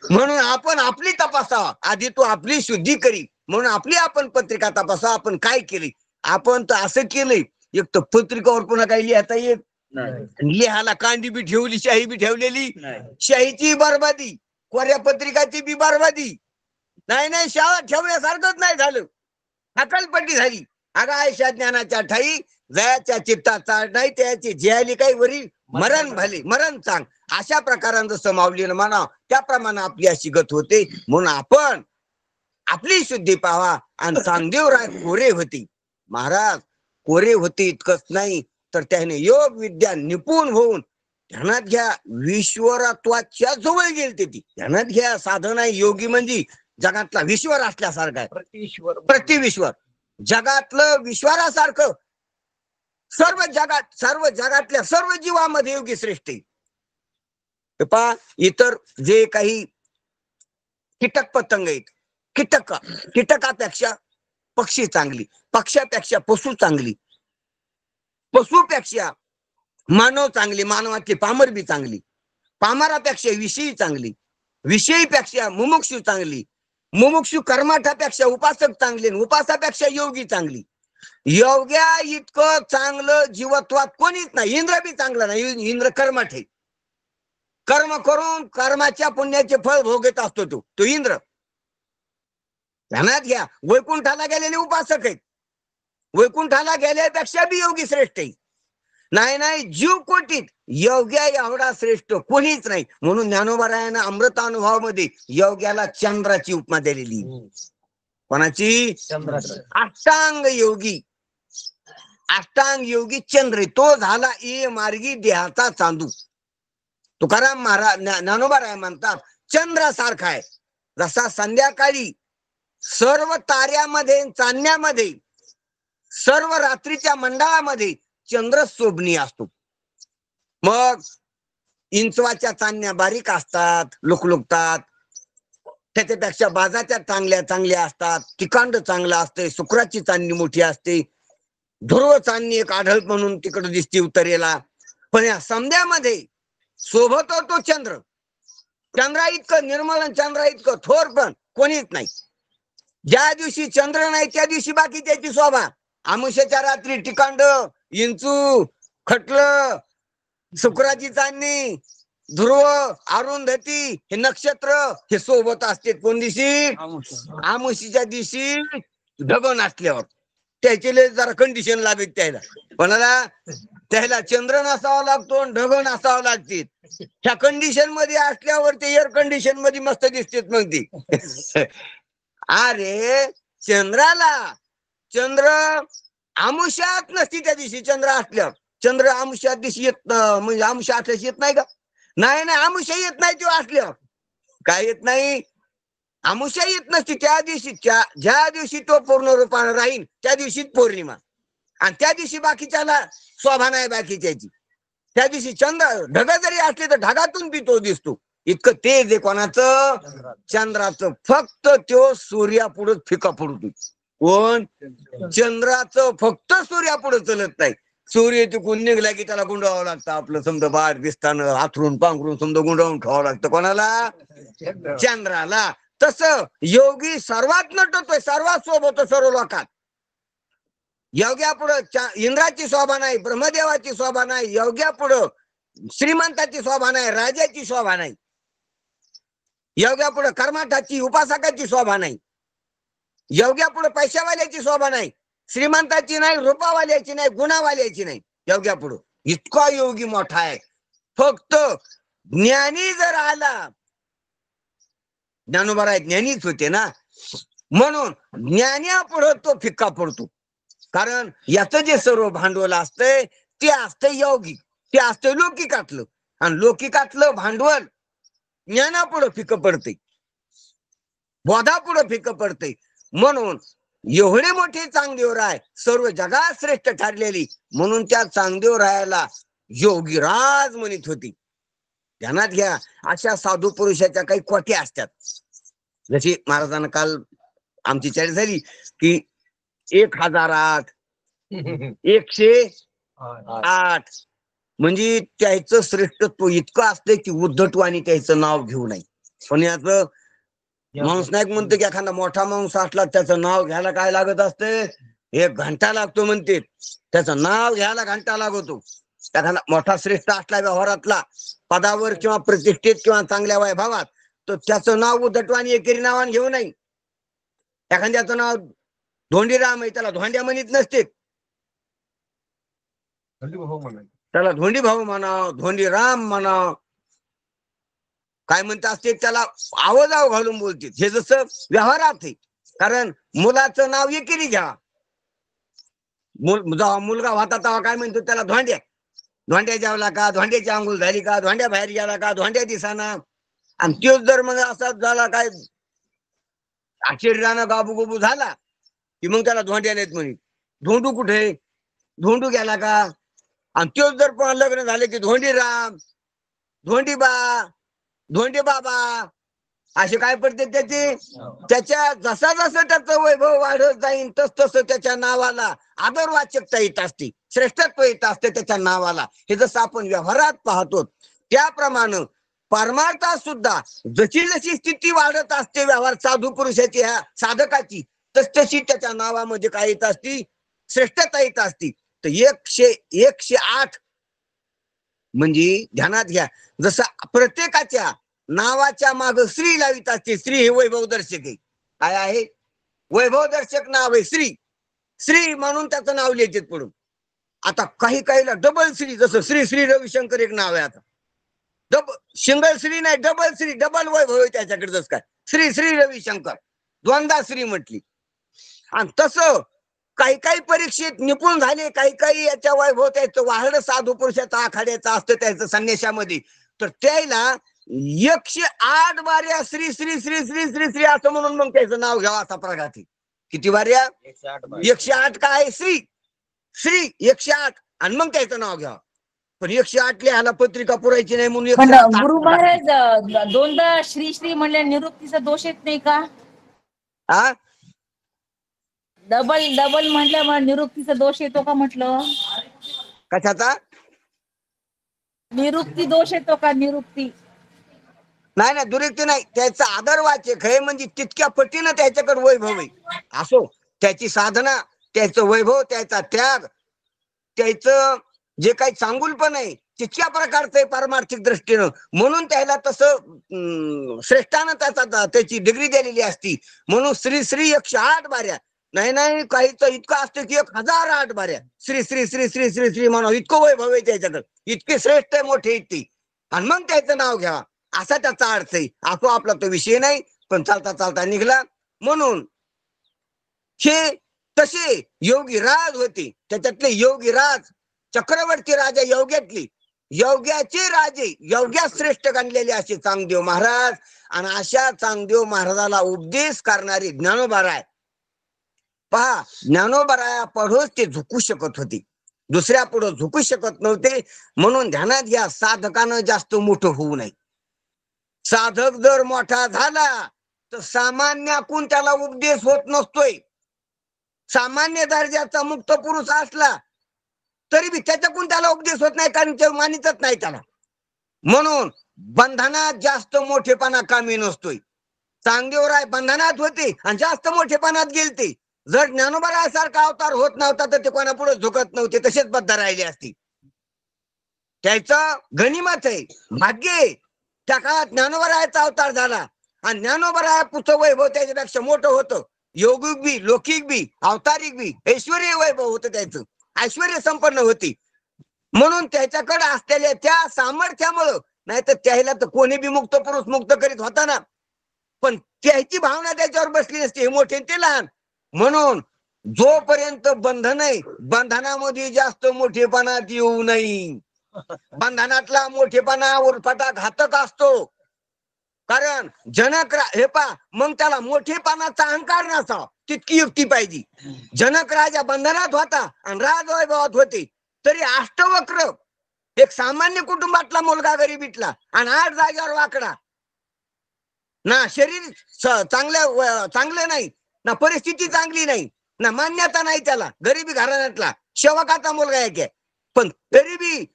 म्हणून आपण आपली तपासावा आधी. तो आपली शुद्धी करी म्हणून आपली आपण पत्रिका तपासावा. आपण काय केली? आपण तर असं केलंय, एक तर पत्रिकावर पुन्हा काही लिहिता येत लिहाला, कांडी बी ठेवली, शाही बी ठेवलेली, शाहीची बरबादी, कोऱ्या पत्रिकाची बी बरबादी. नाही शाळा ठेवण्यासारखंच नाही झालं, हकलपट्टी झाली. अगं आयशा ज्ञानाच्या ठाई जयाच्या चित्ताचा नाही, त्याची जयाली काही वरी मरण भले मरण चांग. अशा प्रकारानं जसं माऊलीनं म्हणा त्याप्रमाणे आपली अशी गत होते. म्हणून आपण आपली शुद्धी पावा. आणि चांगदेवराय कोरे होते महाराज, कोरे होते इतकंच नाही तर त्याने योग विद्या निपुण होऊन ध्यानात घ्या, विश्वरत्वाच्या जवळ गेलते. ती ध्यानात घ्या. साधना योगी म्हणजे जगातला विश्वर असल्यासारखं आहे. प्रतिविश्वर, जगातलं विश्वारासारखं सर्व जगातल्या सर्व जीवामध्ये योगी श्रेष्ठ आहे. पहा, इतर जे काही कीटक पतंग आहेत, कीटकापेक्षा पक्षी चांगली, पक्ष्यापेक्षा पशु चांगली, पशुपेक्षा मानव चांगली, मानवातली पामर बी चांगली, पामरापेक्षा विषयी चांगली, विषयीपेक्षा मुमुक्षु चांगली, मुमुक्षु कर्माठापेक्षा उपासक चांगली, उपासापेक्षा योगी चांगली. योग्या इतकं चांगलं जीवत्वात कोणीच नाही. इंद्र बी चांगला नाही, इंद्र कर्मठ आहे. कर्म करून कर्माच्या पुण्याचे फळ भोगत असतो तो इंद्र. ध्यानात घ्या, वैकुंठाला गेलेले उपासक आहेत, वैकुंठाला गेल्यापेक्षा बी योगी श्रेष्ठ आहे. नाही जीव कोटीत योग्या एवढा श्रेष्ठ कोणीच नाही. म्हणून ज्ञानोबरायानं अमृतानुभवामध्ये योग्याला चंद्राची उपमा दिलेली. कोणाची? अष्टांग योगी. अष्टांग योगी चंद्र, तो झाला ए मार्गी देहाचा चांदू. तुकाराम महाराज ज्ञानोबराय म्हणतात चंद्रासारखा आहे. जसा संध्याकाळी सर्व ताऱ्यामध्ये, चांदण्यामध्ये, सर्व रात्रीच्या मंडळामध्ये चंद्र शोभनीय असतो. मग इंचवाच्या चांदण्या बारीक असतात, लुकलुकतात, त्याच्यापेक्षा बाजाच्या चांगल्या असतात, तिकांड चांगलं असते, शुक्राची चांदणी मोठी असते, ध्रुव चांदणी एक आढळ म्हणून तिकडे दिसते उत्तरेला. पण या समध्यामध्ये शोभतो तो चंद्र. चंद्रा इतकं निर्मळ, चंद्रा इतकं थोर पण कोणीच नाही. ज्या दिवशी चंद्र नाही त्या दिवशी बाकी त्याची शोभा. आमुष्याच्या रात्री टिकांड, इंचू, खटलं, शुक्राची चांदणी, ध्रुव, अरुंधती हे नक्षत्र हे सोबत असते. कोण दिवशी? आमुषीच्या दिवशी ढग असल्यावर. त्याचे जरा कंडिशन लागत त्याला. कोणाला? त्याला चंद्र नसावा लागतो, ढग नसावं लागते. ह्या कंडिशन मध्ये असल्यावर ते एअर कंडिशन मध्ये मस्त दिसते. मग ती अरे चंद्र आमुष्यात नसती त्या दिवशी. चंद्र असल्यावर, चंद्र आमुष्यात दिवशी येत, म्हणजे आमुष्या असल्यास येत नाही का? नाही आमुष्या येत नाही. तो असल्यावर काय येत नाही? आमुष्या येत नसती त्या दिवशी. ज्या दिवशी तो पूर्ण रूपाने राहील त्या दिवशीच पौर्णिमा. आणि त्या दिवशी बाकीच्याला शोभा नाही बाकीच्याची. त्या दिवशी ढग जरी असले तर ढगातून बी तो दिसतो. इतकं तेज आहे कोणाचं? चंद्राचं. फक्त तो सूर्यापुढे फिका पडतो. कोण? चंद्राचं फक्त सूर्यापुढे चलत नाही. सूर्य तिकून निघला की त्याला गुंडावं लागतं. आपलं समजा बाहेर दिसताना हातरून पांघरून समजा गुंडावून ठेवावं लागतं. कोणाला? चंद्राला. तसं योगी सर्वात नटतोय, सर्वात सोबत सर्व लोकात. योग्या पुढं इंद्राची शोभा नाही, ब्रह्मदेवाची शोभा नाही, योग्या पुढं श्रीमंताची शोभा नाही, राजाची शोभा नाही, योग्या पुढं कर्माठाची, उपासकाची शोभा नाही, योग्या पुढं पैशावाल्याची शोभा नाही, श्रीमंताची नाही, रूपावाल्याची नाही, गुणावाल्याची नाही. योग्या पुढं इतका योगी मोठा आहे. फक्त ज्ञानी जर आला, ज्ञानोबराय ज्ञानीच होते ना, म्हणून ज्ञान्यापुढं तो फिक्का पडतो. कारण याचं जे सर्व भांडवल असतंय ते असतं योगी, ते असतं लौकिकातलं. आणि लौकिकातलं भांडवल ज्ञानापुढं फिकं पडते, बोधापुढं फिकं पडते. म्हणून एवढे मोठे चांगदेवराय सर्व जगात श्रेष्ठ ठरलेली, म्हणून त्या चांगदेवरायाला योगीराज म्हणत होती. ध्यानात घ्या, अशा साधू पुरुषाच्या काही कोट्या असतात. जशी महाराजांना काल आमची चर्चा झाली की 1008, 108 म्हणजे त्याचं श्रेष्ठत्व इतकं असतं की उद्धटवाणी त्याचं नाव घेऊ नये. पण याचं माणूस नाईक म्हणतो की एखादा मोठा माणूस असला त्याचं नाव घ्यायला काय लागत असते? 1 घंटा लागतो म्हणते. त्याचं नाव घ्यायला घंटा लागतो. एखादा मोठा श्रेष्ठ असला व्यवहारातला, पदावर किंवा प्रतिष्ठित किंवा चांगल्या वैभवात, तर त्याचं नाव उद्धटवाणी एकेरी नावाने घेऊ नये. एखाद्याचं नाव धोंडीराम आहे, त्याला धोंड्या म्हणत नसते, त्याला धोंडी भाऊ म्हणाव, धोंडीराम म्हणाव, काय म्हणतात असते त्याला आवाजाव घालून बोलते. हे जसं व्यवहारात आहे. कारण मुलाचं नाव एकेरी घ्या. जेव्हा मुलगा होता तेव्हा काय म्हणतो त्याला धोंड्या जेवला का, धोंड्याची आंघोळ झाली का, धोंड्या बाहेर गेला का, धोंड्या दिसाना. आणि तोच जर मग असाच झाला काय आश्चर्यानं गाबू झाला की मग त्याला धोंड्या नाहीत म्हणे. धोंडू कुठे? धोंडू गेला का? आणि तो जर पण लग्न झाले की धोंडीराम, धोंडीबा, धोंडी बाबा असे काय पडते त्याचे. त्याच्या जसा जसं त्याचं वैभव वाढत जाईल तस तसं त्याच्या नावाला आदरवाचकता येत असते, श्रेष्ठत्व येत असते त्याच्या नावाला. हे जसं आपण व्यवहारात पाहतो त्याप्रमाणे परमार्थात सुद्धा जशी जशी स्थिती वाढत असते व्यवहार साधू पुरुषाची, ह्या साधकाची, तस तशी त्याच्या नावामध्ये काय येत असती, श्रेष्ठता येत असती. तर 108 म्हणजे ध्यानात घ्या, जसं प्रत्येकाच्या नावाच्या माग श्री लावित असते. श्री हे वैभव दर्शक आहे. काय आहे? वैभव दर्शक नाव आहे श्री. श्री म्हणून त्याचं नाव लिहिते पुढून. आता काही काहीला डबल श्री, जसं श्री श्री रविशंकर एक नाव आहे. आता सिंगल श्री नाही, डबल श्री, डबल वैभव आहे त्याच्याकडे. जसं काय श्री श्री रविशंकर, द्वंदा श्री म्हटली. आणि तसं काही काही परीक्षेत निपुण झाले, काही काही याच्या वैभव त्याचं वाहड साधू पुरुषाचा आखाड्याचा असतं त्याचं संन्याशामध्ये, तर त्याला 108 बाऱ्या श्री श्री श्री श्री श्री श्री असं म्हणून मग त्याचं नाव घ्यावं असा प्रघात आहे. किती बाऱ्या? 108 काय? श्री श्री 108 आणि मग त्याचं नाव घ्यावं. पण 108 लिहायला पत्रिका पुरायची नाही म्हणून पण गुरु महाराज दोनदा श्री श्री म्हणल्या निरुक्तीचा दोष येत नाही का? हा, डबल डबल म्हटल्यामुळे निरुक्तीचा दोष येतो का म्हटलं? कशाचा? निरुक्ती दोष येतो का? निरुक्ती नाही नाही, दुरुक्ती नाही. त्याचा आदरवाचक आहे म्हणजे तितक्या पटीनं त्याच्याकडे वैभव आहे. असो त्याची साधना, त्याचं वैभव, त्याचा त्याग, त्याचं जे काही चांगुलपण आहे तितक्या प्रकारचं आहे पारमार्थिक दृष्टीनं. म्हणून त्याला तसं श्रेष्ठानं त्याची डिग्री दिलेली असती. म्हणून श्री श्री 108 बाऱ्या नाही नाही, काहीच इतकं असतं की 1008 बाऱ्या श्री श्री श्री श्री श्री श्री म्हणून इतकं वैभव आहे त्याच्याकडे, इतके श्रेष्ठ आहे, मोठे इतके, आणि मग त्याचं नाव घ्यावा असा त्याचा अर्थ आहे. असो आपला तो विषय नाही, पण चालता चालता निघाला. म्हणून हे तसे योगी राज होते. त्याच्यातले योगी राज, चक्रवर्ती राजा योग्यातली, योग्याचे राजे, योग्या श्रेष्ठ गणलेले असे चांगदेव महाराज. आणि अशा चांगदेव महाराजाला उपदेश करणारे ज्ञानोबाराय. पहा, ज्ञानोबाराया पुढंच ते झुकू शकत होते, दुसऱ्या पुढं झुकू शकत नव्हते. म्हणून ध्यानात घ्या, साधकानं जास्त मोठं होऊ नये. साधक जर मोठा झाला तर सामान्याकून त्याला उपदेश होत नसतोय. सामान्य दर्जाचा मुक्त पुरुष असला तरी बी त्याच्याकडून त्याला उपदेश होत नाही, कारण ते मानितच नाही त्याला. म्हणून बंधनात जास्त मोठेपणा कामी नसतोय. चांगदेवराय बंधनात होते आणि जास्त मोठेपणात गेलते. जर ज्ञानोबारायासारखा अवतार होत नव्हता तर ते कोणापुढे झुकत नव्हते, तसेच बद्ध राहिले असते. त्याचं गनिमत आहे, भाग्य आहे. त्या काळात ज्ञानोबारायाचा अवतार झाला आणि ज्ञानोबाराया पुढचं वैभव त्याच्यापेक्षा मोठं होतं. योगिक बी, लौकिक बी, अवतारिक बी, ऐश्वर्य वैभव होतं त्याचं, ऐश्वर्य संपन्न होती. म्हणून त्याच्याकडे असलेल्या त्या सामर्थ्यामुळं, नाही तर त्याला तर कोणी बी मुक्त पुरुष मुक्त करीत होता ना, पण त्याची भावना त्याच्यावर बसली असते, हे मोठे ते लहान. म्हणून जोपर्यंत बंधन आहे, बंधनामध्ये जास्त मोठेपणात येऊ नये. बंधनातला मोठेपणा उरफाटा घातक असतो. कारण जनक हे पा, मग त्याला मोठेपणाचा अहंकार नसावा तितकी युक्ती पाहिजे. जनक राजा बंधनात होता आणि राजवैभवात होते, तरी अष्टवक्र एक सामान्य कुटुंबातला मुलगा गरिबीतला आणि 8 जागेवर वाकडा, ना शरीर चांगले नाही, ना परिस्थिती चांगली नाही, ना मान्यता नाही त्याला, गरिबी घराण्यातला सेवकाचा मुलगा एक आहे. पण तरी बी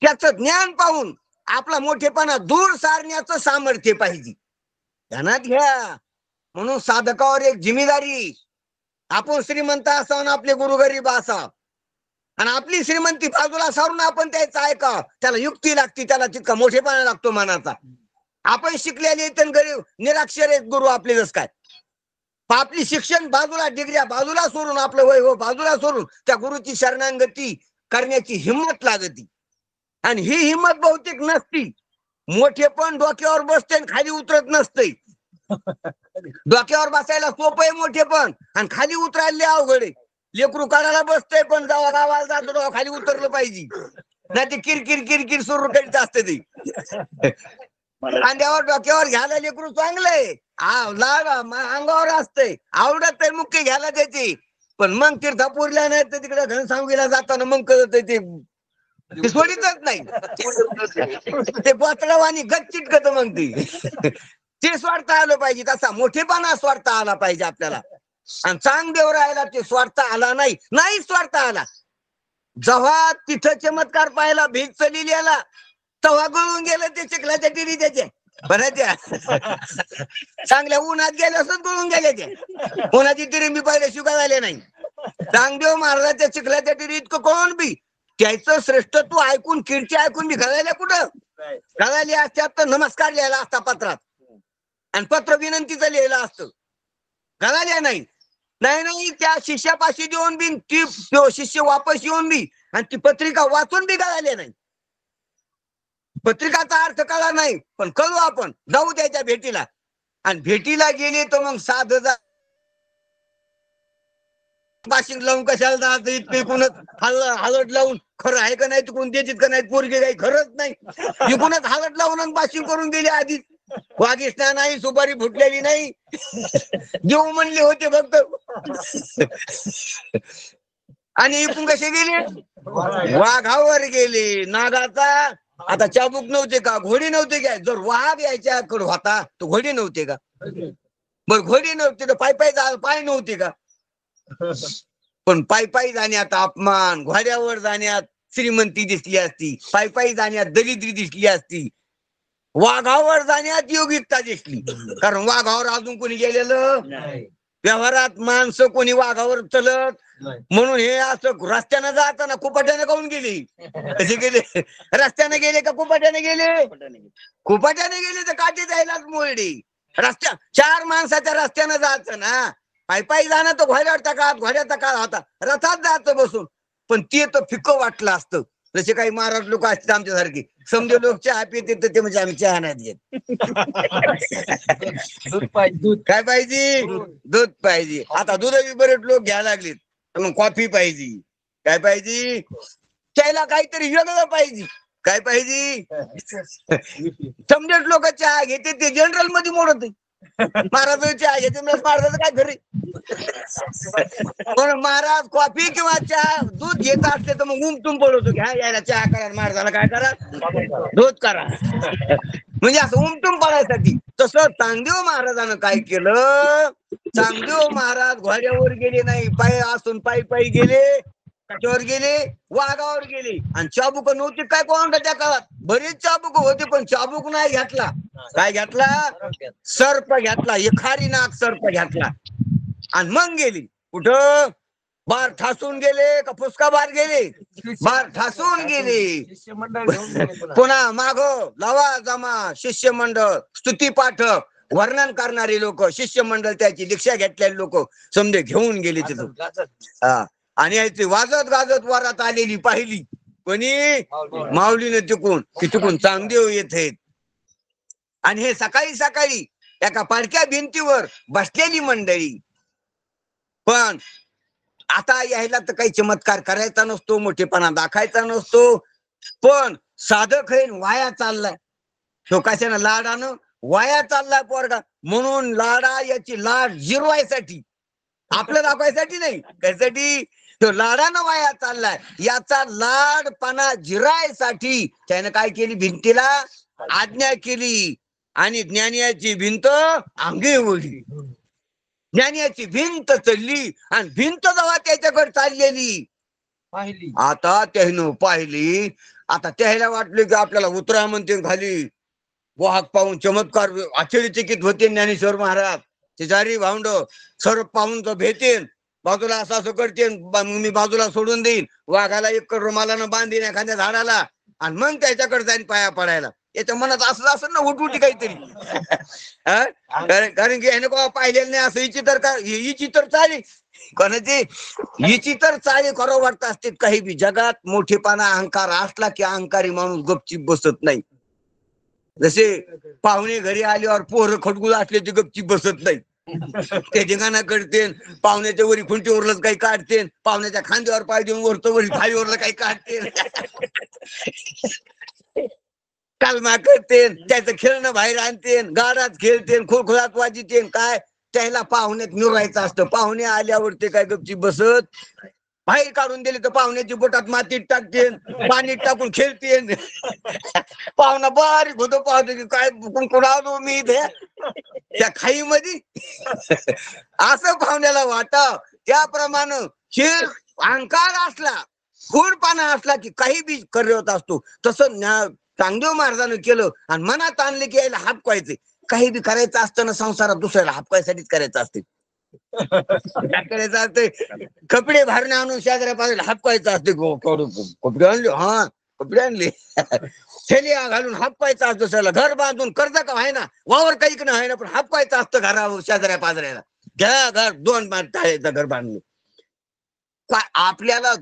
त्याचं ज्ञान पाहून आपला मोठेपणा दूर सारण्याचं सामर्थ्य पाहिजे. ध्यानात घ्या. म्हणून साधकावर एक जिम्मेदारी, आपण श्रीमंत असावं ना आपले गुरु गरीब असावं, आणि आपली श्रीमंती बाजूला सारून आपण त्याचं ऐकावं. त्याला युक्ती लागते, त्याला तितका मोठेपणा लागतो मनाचा. आपण शिकलेले तर गरीब निराक्षर आहेत गुरु आपले, जस काय आपली शिक्षण बाजूला, डिग्र्या बाजूला सोडून, आपलं वैभव बाजूला सोडून त्या गुरुची शरणागती करण्याची हिंमत लागती. आणि ही हिंमत बहुतेक नसती. मोठेपण डोक्यावर बसते आणि खाली उतरत नसते. डोक्यावर बसायला सोपं आहे मोठेपण, आणि खाली उतरायला अवघड आहे. लेकरू काढायला बसतंय पण जेव्हा गावाला जातो खाली उतरलं पाहिजे, नाही ते किरकिर किरकिर सुरू करीत असते ते. खांद्यावर डोक्यावर घ्यायला लेकरू चांगलंय, अंगावर असतंय, आवडत आहे मुख्य घ्यायला त्याची, पण मग तीर्थापूरला नाही तर तिकडे घनसावंगीला जाताना मग कळत ते सोडीतच नाही. ते बोचडावानी गच्चिट कत मग ते स्वार्थ आलं पाहिजे. तसा मोठेपणा स्वार्थ आला पाहिजे आपल्याला. आणि चांगदेव राहायला ते स्वार्थ आला नाही स्वार्थ आला. जेव्हा तिथं चमत्कार पाहायला भीत चलिलेला तेव्हा गळून गेलं ते चिखलाच्या टिरी त्याचे बऱ्याच्या चांगल्या उन्हात गेले असं गळून गेले ते. उन्हाची तिरी मी पहिले शिकाय झाले नाही. चांगदेव महाराजाच्या चिखलाच्या टिरी इतकं कोण बी त्याचं श्रेष्ठत्व ऐकून कीर्ती ऐकून बी घालायला कुठं घालायला असत्यात तर नमस्कार लिहायला असता पत्रात आणि पत्र विनंतीचं लिहिलं असतं. घालायला नाही त्या शिष्यापाशी देऊन बी ती शिष्य वापस येऊन बी आणि ती पत्रिका वाचून बी घालायला नाही. पत्रिकाचा अर्थ कळला नाही पण कळू आपण जाऊ त्याच्या भेटीला. आणि भेटीला गेले तर मग 7,000 पाशिंग लावून कशाला जायचं इतके कोणच हालट लावून खरं आहे का नाही कोण देतील का नाही पोरगे काही खरंच नाही. इकूनच हालट लावून पाशिंग करून गेले आधीच. वागिष्णा नाही सुपारी फुटलेली नाही देऊ म्हणले होते फक्त. आणि इकून कसे गेले वाघावर गेले. नागाचा आता चाबूक नव्हते का घोडी नव्हते का. जर वाघ याच्याकडे होता तर घोडी नव्हते का. बरं घोडी नव्हते तर पाय नव्हते का. पण पायी जाण्यात अपमान घोड्यावर जाण्यात श्रीमंती दिसली असती. पायी जाण्यात दरिद्री दिसली असती. वाघावर जाण्यात योगिकता दिसली. कारण वाघावर अजून कोणी गेलेलं व्यवहारात माणसं कोणी वाघावर चलत म्हणून हे असं रस्त्यानं जाताना कुपाट्याने काऊन गेली. कसे गेले रस्त्याने गेले का कुपाट्याने गेले. कुपाट्याने गेले तर काठी जायलाच मोरडी. रस्त्या 4 माणसाच्या रस्त्यानं जायचं ना. पायी जाणं तर घोड्याचा काळ होता. रथात जायचं बसून. पण ते तर फिक्क वाटलं असतं. जसे काही महाराज लोक असतात आमच्यासारखे समजे लोक चहा पिते तर ते म्हणजे आम्ही चहा नाही देत. काय पाहिजे दूध पाहिजे. आता दूध बरेच लोक घ्यायला लागलेत मग कॉफी पाहिजे. काय पाहिजे त्याला काहीतरी वेगळं पाहिजे. काय पाहिजे समजेच लोक चहा घेते ते जनरल मध्ये मोडत. महाराज चहा घेते महाराज काय घरी पण महाराज कॉफी किंवा चहा दूध घेत असते तर मग उमटून बोलवतो घ्या यायला चहा करा महाराजाला काय करा दूध करा. म्हणजे असं उमटून पडायसाठी. तसं चांगदेव महाराजानं काय केलं. चांगदेव महाराज घोड्यावर गेले नाही पायी असून पायी गेले. कशावर गेले वाघावर गेले. आणि चाबूक नव्हती काय कोण त्या काळात बरेच चाबूक होते पण चाबूक नाही घेतला. काय घेतला सर्प घेतला. एखारी नाग सर्प घेतला आणि मग गेली कुठं बार ठासून गेले का फुसका बार गेले. बार ठासून गेले. पुन्हा माग लावा जमा शिष्यमंडळ स्तुती पाठक वर्णन करणारे लोक शिष्यमंडळ त्याची दीक्षा घेतलेले लोक समजे घेऊन गेले तिथं. हा आणि याची वाजत गाजत वरात आलेली पाहिली कोणी माऊलीने तिकून चांगदेव येत आहेत. आणि हे सकाळी एका पाडक्या भिंतीवर बसलेली मंडळी. पण आता यायला तर काही चमत्कार करायचा नसतो मोठेपणा दाखायचा नसतो. पण साधक आहे वाया चाललाय. शोकाशानं लाडानं वाया चाललाय पोरगा म्हणून लाडा याची लाड जिरवायसाठी आपलं दाखवायसाठी नाही त्यासाठी तो लाडानं वाया चाललाय. याचा लाडपणा जिरायसाठी त्यानं काय केली भिंतीला आज्ञा केली आणि ज्ञानियाची भिंत अंगे ओढली. ज्ञानियाची भिंत चढली आणि भिंत जेव्हा त्याच्याकडे चाललेली पाहिली आता त्यानं पाहिली. आता त्याला वाटलं की आपल्याला उतरा म्हणते खाली. वाहक पाहून चमत्कार आश्चर्यचकित होते ज्ञानेश्वर महाराज. शेजारी भावंड सर्व पाहून तो भेटेन बाजूला असं करतेन मी बाजूला सोडून देईन. वाघाला एक रुमालानं बांधीन एखाद्या झाडाला आणि मग त्याच्याकडे जाईन पाया पडायला. याच्या मनात असं असं ना उठउठी काहीतरी. कारण की ह्याने कोणा पाहिलेलं नाही असं हिची तर चाली कोणाची हिची तर चाली खरं वाटत असते. काही बी जगात मोठेपणा अहंकार असला की अहंकारी माणूस गपचीप बसत नाही. जसे पाहुणे घरी आल्यावर पोरं खटगुळ असले ते गपचीप बसत नाही. ते ठिकाणा करते पाहुण्याच्या वरी खुंटीवरच काही काढते. पाहुण्याच्या खांद्यावर पाय देऊन वरतो वरी खालीवरला काही काढते. कालमा करते त्याचं खेळणं बाहेर आणते गाडात खेळते खोळखोळात वाजिते काय त्याला पाहुण्यात मिरवायचं असतं. पाहुणे आल्यावर ते काय गपची बसत, बाहेर काढून दिले तर पाहुण्याची बोटात मातीत टाकते, पाणीत टाकून खेळते. पाहुणा बारीक होतो, पाहतो की काय कुंकून आलो मी इथे त्या खाईमध्ये. असं पाहुण्याला वाटाव. त्याप्रमाणे खेळ अहंकार असला, खूरपणा असला की काही बी करत असतो. तसं चांगदेव महाराजांनी केलं आणि मनात आणले की यायला हापकायचे. काही बी करायचं असताना संसारात दुसऱ्याला हापकायसाठीच करायचं असते. काय करायचं असते, कपडे भरणे आणून शेजाऱ्या पाजाऱ्याला हापकायचं असते. कपडे आणले, हा कपडे आणले, थैली घालून हापकायचं असतं. दुसऱ्याला घर बांधून कर्ज का आहे ना, वावर काही नाही आहे ना, पण हापकायचं असतं घरावर शेजाऱ्या पाजाऱ्याला. घ्या घर, 2 टाळ्याचं घर बांधलं. काय आपल्याला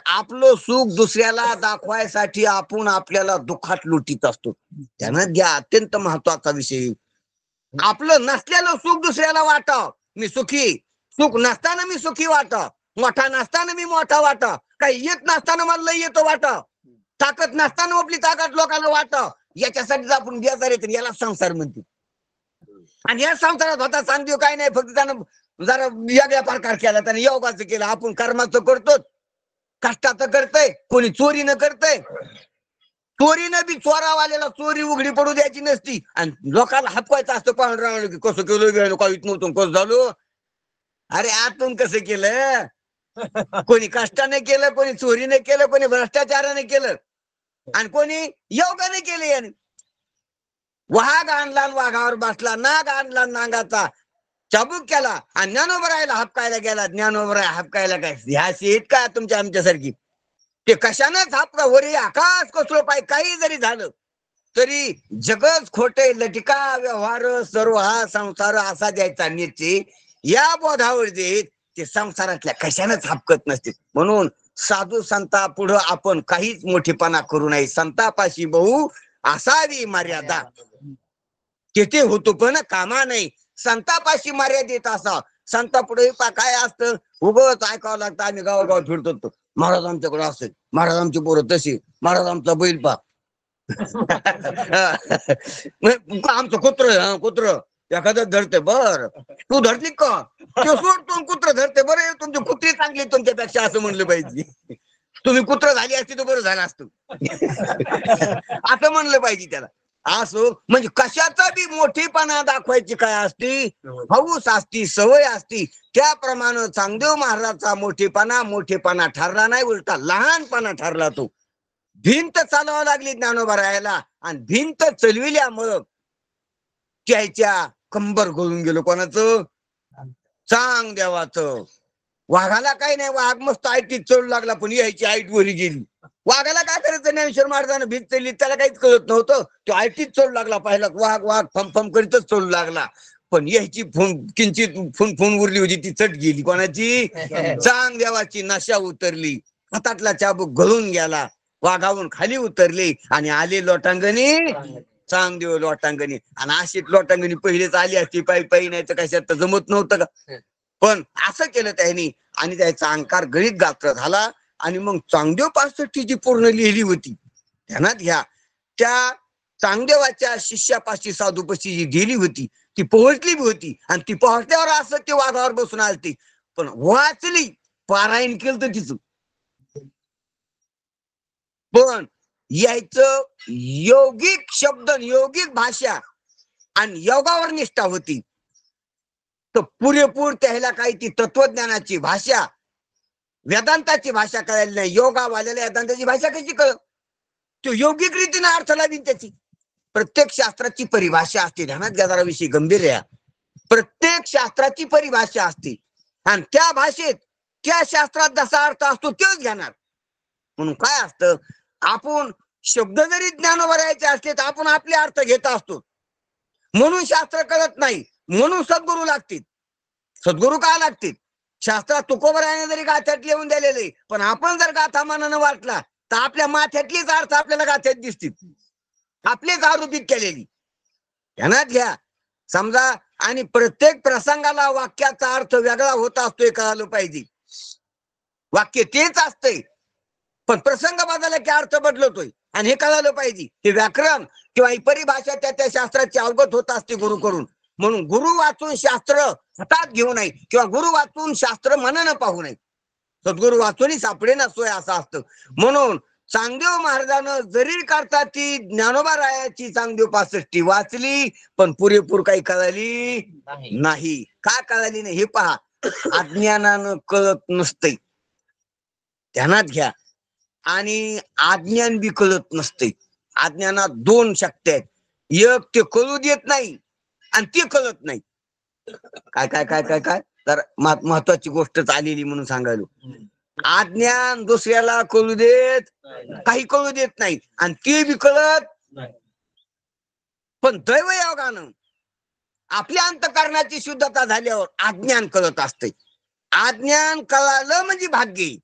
आपलं सुख दुसऱ्याला दाखवायसाठी आपण आपल्याला दुःखात लुटीत असतो. त्यानं घ्या अत्यंत महत्वाचा विषय. आपलं नसलेलं सुख दुसऱ्याला वाटाव, मी सुखी. सुख नसताना मी सुखी वाटाव, मोठा नसताना मी मोठा वाटाव, काही येत नसताना मला लय येतो वाटाव, ताकद नसताना आपली ताकद लोकांना वाटाव. याच्यासाठीच आपण बेजार येतो. याला संसार म्हणते. आणि या संसारात होता चांगदेव काय नाही, फक्त त्यानं जरा वेगळ्या प्रकार केला, त्याने योगाचं केलं. आपण कर्माचं करतो, कष्टाचं करतोय, कोणी चोरीनं करतोय. चोरीनं बी चोरावाल्याला चोरी उघडी पडू द्यायची नसती आणि लोकांना हपवायचं असतं. पाहून राहिलं की कसं केलं गेलो, काहीच नव्हतं, कसं झालो. अरे आतून कसं केलं, कोणी कष्टाने केलं, कोणी चोरीने केलं, कोणी भ्रष्टाचाराने केलं आणि कोणी योगाने केलं. याने वाघ आणला वाघावर बसला, नाग आणला नागाचा चाबूक केला आणि ज्ञानोबरायला हपकायला गेला. ज्ञानोबराय हपकायला काय ह्या शेत काय तुमच्या आमच्यासारखी, ते कशानंच हापका वरी आकाश कोसळो पाय. काही जरी झालं तरी जगच खोटे, लटिका व्यवहार सर्व हा संसार असा द्यायचा निश्चय. या बोधावर देत ते संसारातल्या कशानंच हापकत नसते. म्हणून साधू संता पुढं आपण काहीच मोठेपणा करू नये. संतापाशी बहु असावी मर्यादा, तेथे होतो पण कामा नाही. संतापाशी मर्यादित असा. संता पुढे काय असतं, उगच ऐकावं लागतं. आम्ही गावोगाव फिरतो, महाराज आमच्याकडे असते, महाराज आमची पोरं तशी, महाराज आमचा बैल पा, आमचं कुत्र एखादं धरते. बर तू धरली का, तो सोडतो कुत्र धरते. बरं तुमची कुत्री चांगली तुमच्यापेक्षा, असं म्हणलं पाहिजे. तुम्ही कुत्र झाली असती तर बरं झालं असतं, असं म्हणलं पाहिजे त्याला. असो म्हणजे कशाचा बी मोठेपणा दाखवायची काय असती, हौस असती, सवय असती. त्याप्रमाणे चांगदेव महाराजचा मोठेपणा ठरला नाही, उलटा लहानपणा ठरला. तो भिंत चालवावं लागली ज्ञानोबा राहायला आणि भिंत चलविल्यामुळं त्याच्या कंबर गळून गेलो. कोणाचं, चांगदेवाचं. वाघाला काही नाही, वाघ मस्त आयटीत चढू लागला, पण यायची आयट वरी गेली. वाघाला काय करायचं, ज्ञानेश्वर महाराजांना भीत चढली, त्याला काहीच कळत नव्हतं. तो आयटीत चढू लागला. पाहिला वाघ वाघ फम करीतच चढू लागला, पण यायची किंचित फुन उरली होती, ती चट गेली. कोणाची, चांगदेवाची. नशा उतरली, हातातला चाबूक गळून गेला, वाघावून खाली उतरले आणि आले लोटांगणी. चांगदेव लोटांगणी. आणि अशी लोटांगणी पहिलेच आली असती, पायी नाही तर कशात जमत नव्हतं का. पण असं केलं त्यांनी आणि त्याचा अहंकार गणित गात्र झाला. आणि मग चांगदेव 65 जी पूर्ण लिहिली होती, ध्यानात घ्या. त्या चांगदेवाच्या शिष्यापाशी साधूपाशी जी दिली होती ती पोहोचली बी होती. आणि ती पोहोचल्यावर असं ते वाघावर बसून आलती, पण वाचली, पारायण केलं तर तिचं. पण यायचं योगिक शब्द, योगिक भाषा आणि योगावर निष्ठा होती. तर पुरेपूर त्याला काही ती तत्वज्ञानाची भाषा, वेदांताची भाषा कळायला नाही. योगावाल्याला वेदांताची भाषा कशी कळ, तो योगिक रीतीने अर्थ लावीन त्याची. प्रत्येक शास्त्राची परिभाषा असते. ध्यानात घ्या, जरा विषय गंभीर आहे. प्रत्येक शास्त्राची परिभाषा असते आणि त्या भाषेत त्या शास्त्रात जसा अर्थ असतो तेच घेणार. म्हणून काय असतं, आपण शब्द जरी ज्ञानोबा राहायचे असले तर आपण आपले अर्थ घेत असतो. म्हणून शास्त्र कळत नाही, म्हणून सद्गुरू लागतील. सद्गुरू का लागतील, शास्त्रात तुकोबरायाने जरी गाथ्यात लिहून दिलेले, पण आपण जर गाथा मनानं वाटला तर आपल्या माथ्यातलीच अर्थ आपल्याला गाथ्यात दिसतील, आपलेच आरोपित केलेली. ध्यानात घ्या. समजा आणि प्रत्येक प्रसंगाला वाक्याचा अर्थ वेगळा होत असतोय, कळालं पाहिजे. वाक्य तेच असतंय पण प्रसंग बदलला की अर्थ बदलतोय, आणि हे कळालं पाहिजे. हे व्याकरण किंवा ही परिभाषा त्या शास्त्राची अवगत होत असते गुरु करून. म्हणून गुरु वाचून शास्त्र हातात घेऊ नये किंवा गुरु वाचून शास्त्र मनानं पाहू नये. सद्गुरु वाचूनही सापडे ना सोय असं असतं. म्हणून चांगदेव महाराजानं जरी करता ती ज्ञानोबा रायाची चांगदेव 65 वाचली पण पुरेपूर काही कळाली नाही. का कळाली नाही हे पहा. अज्ञानानं कळत नसते, ध्यानात घ्या. आणि अज्ञान बी कळत नसते. अज्ञानात 2 शक्ती आहेत. एक ते कळू देत नाही आणि ते कळत नाही. काय काय काय काय काय तर महत्वाची गोष्ट आलेली म्हणून सांगायलो. अज्ञान दुसऱ्याला कळू देत काही कळू देत नाही आणि ते बी कळत. पण दैवयोगानं आपल्या अंतःकरणाची शुद्धता झाल्यावर अज्ञान कळत असते. अज्ञान कळालं म्हणजे भाग्य.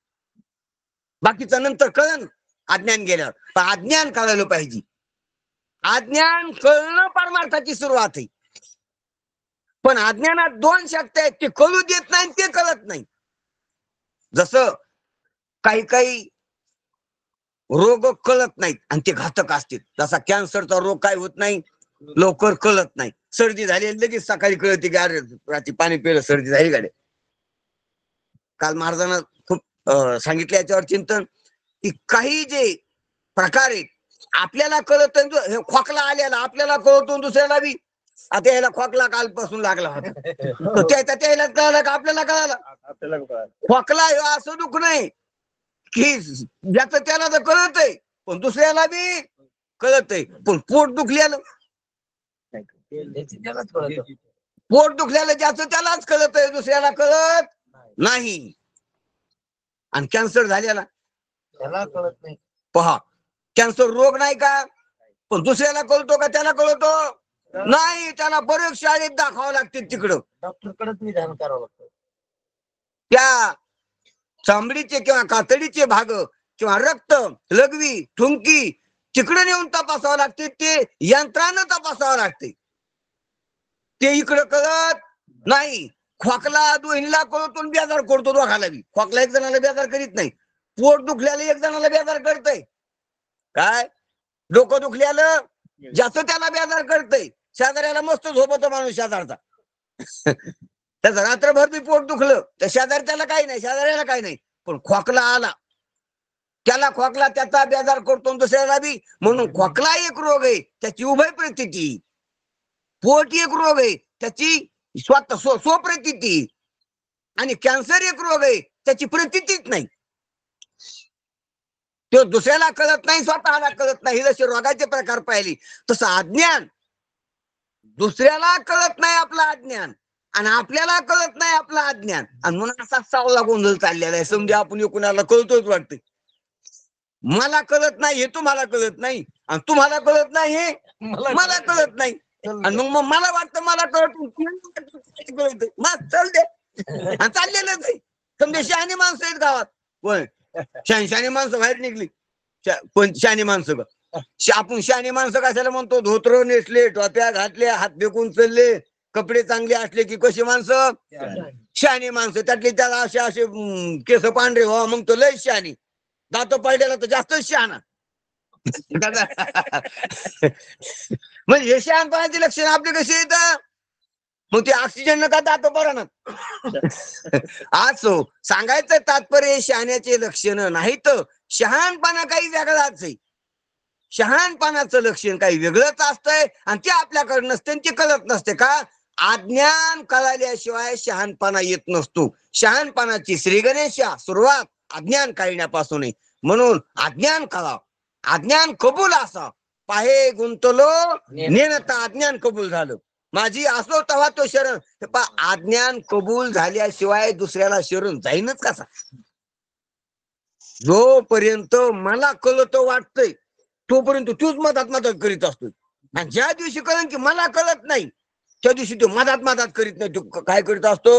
बाकीचं नंतर कळन अज्ञान गेल्यावर. पण अज्ञान कळायला पाहिजे. अज्ञान कळणं परमार्थाची सुरुवात आहे. पण अज्ञानात 2 शक्ती आहेत. ते कळू देत नाही ते कळत नाही. जसं काही काही रोग कळत नाहीत आणि ते घातक असतील. जसा कॅन्सरचा रोग काय होत नाही, लवकर कळत नाही. सर्दी झाली लगेच सकाळी कळते की अरे रात्री पाणी पिलं सर्दी झाली गाडी. काल महाराजांना खूप सांगितलं याच्यावर चिंतन की काही जे प्रकार आहेत आपल्याला कळत. खोकला आलेला आपल्याला कळतो दुसऱ्याला बी. आता याला खोकला कालपासून लागला होता त्याला कळालं का आपल्याला कळालं. खोकला हे असं दुःख नाही की ज्याचं त्याला तर कळत आहे पण दुसऱ्याला बी कळत आहे. पण पोट दुखल्यानं ज्याचं त्यालाच कळत आहे दुसऱ्याला कळत नाही. आणि कॅन्सर झालेला त्याला कळत नाही. पहा कॅन्सर रोग नाही का पण दुसऱ्याला कळतो का त्याला कळतो नाही. त्याला बरेच शाळेत दाखवावं लागते तिकडं डॉक्टरकडेच निदान करावं लागतं. त्या चामडीचे किंवा कातडीचे भाग किंवा रक्त लघवी ठुंकी तिकडे नेऊन तपासावं लागते. ते यंत्रानं तपासावं लागते. ते इकडं कळत नाही. खोकला दोन्हीला कळतो बेजार करतो. दोघाला बी खोकला एक जणाला बेजार करीत नाही. पोट दुखल्याला एक जणाला बेजार करतय. काय डोकं दुखल्याला ज्याचं त्याला बेजार करतय. शेजाऱ्याला मस्त झोपतो माणूस शेजारचा. त्याचं रात्रभर बी पोट दुखलं तर शेजारी त्याला काही नाही, शेजाऱ्याला काही नाही. पण खोकला आला त्याला खोकला त्याचा बेजार करतो दुसऱ्याला बी. म्हणून खोकला एक रोग आहे त्याची उभय प्रतीती. पोट एक रोग आहे त्याची स्वतः स्वप्रतीती. आणि कॅन्सर एक रोग आहे त्याची प्रतीतीच नाही. तो दुसऱ्याला कळत नाही स्वतःला कळत नाही. जसे रोगाचे प्रकार पाहिली तसं अज्ञान दुसऱ्याला कळत नाही आपलं अज्ञान आणि आपल्याला कळत नाही आपलं अज्ञान. आणि म्हणून असा सावला गोंधळ चाललेला आहे. समजा आपण कुणाला कळतोच वाटतं. मला कळत नाही हे तुम्हाला कळत नाही आणि तुम्हाला कळत नाही हे मला कळत नाही. आणि मग मला वाटतं मला कळत मग चल दे आणि चाललेलंच आहे. समजा शहाणी माणसं आहेत गावात. पण शहाणी माणसं बाहेर निघली. पण शहाणी माणसं का आपण शहाणी माणसं कशाला म्हणतो. धोत्र नेसले टोप्या घातल्या हात फेकून चालले कपडे चांगले असले की कशी माणसं शहाणी माणसं. त्यातली त्याला असे असे केस पांढरे व्हा मग तो लय शहाणी. दात पडलेला तर जास्तच शहाणा. म्हणजे हे शहाणपणाचे लक्षण आपले कसे येतात. मग ते ऑक्सिजन नका दात पडा ना. असो सांगायचं तात्पर्य शहाण्याचे लक्षण नाही तर शहाणपणा काही वेगळाच आहे. शहाणपणाचं लक्षण काही वेगळंच असतंय आणि ते आपल्याकडे नसते ते कळत नसते. का अज्ञान कळाल्याशिवाय शहाणपणा येत नसतो. शहाणपणाची श्री गणेशा सुरुवात अज्ञान काढण्यापासून आहे. म्हणून अज्ञान कळा अज्ञान कबूल असा पाहे गुंतलो नेणता अज्ञान कबूल झालं. माझी असो तेव्हा तो शरण. अज्ञान कबूल झाल्याशिवाय दुसऱ्याला शरण जाईनच कसा. जोपर्यंत मला कळतं वाटतंय तोपर्यंत तूच मदत करीत असतो. आणि ज्या दिवशी कळन की मला कळत नाही त्या दिवशी तो मदत करीत नाही. तो काय करीत असतो.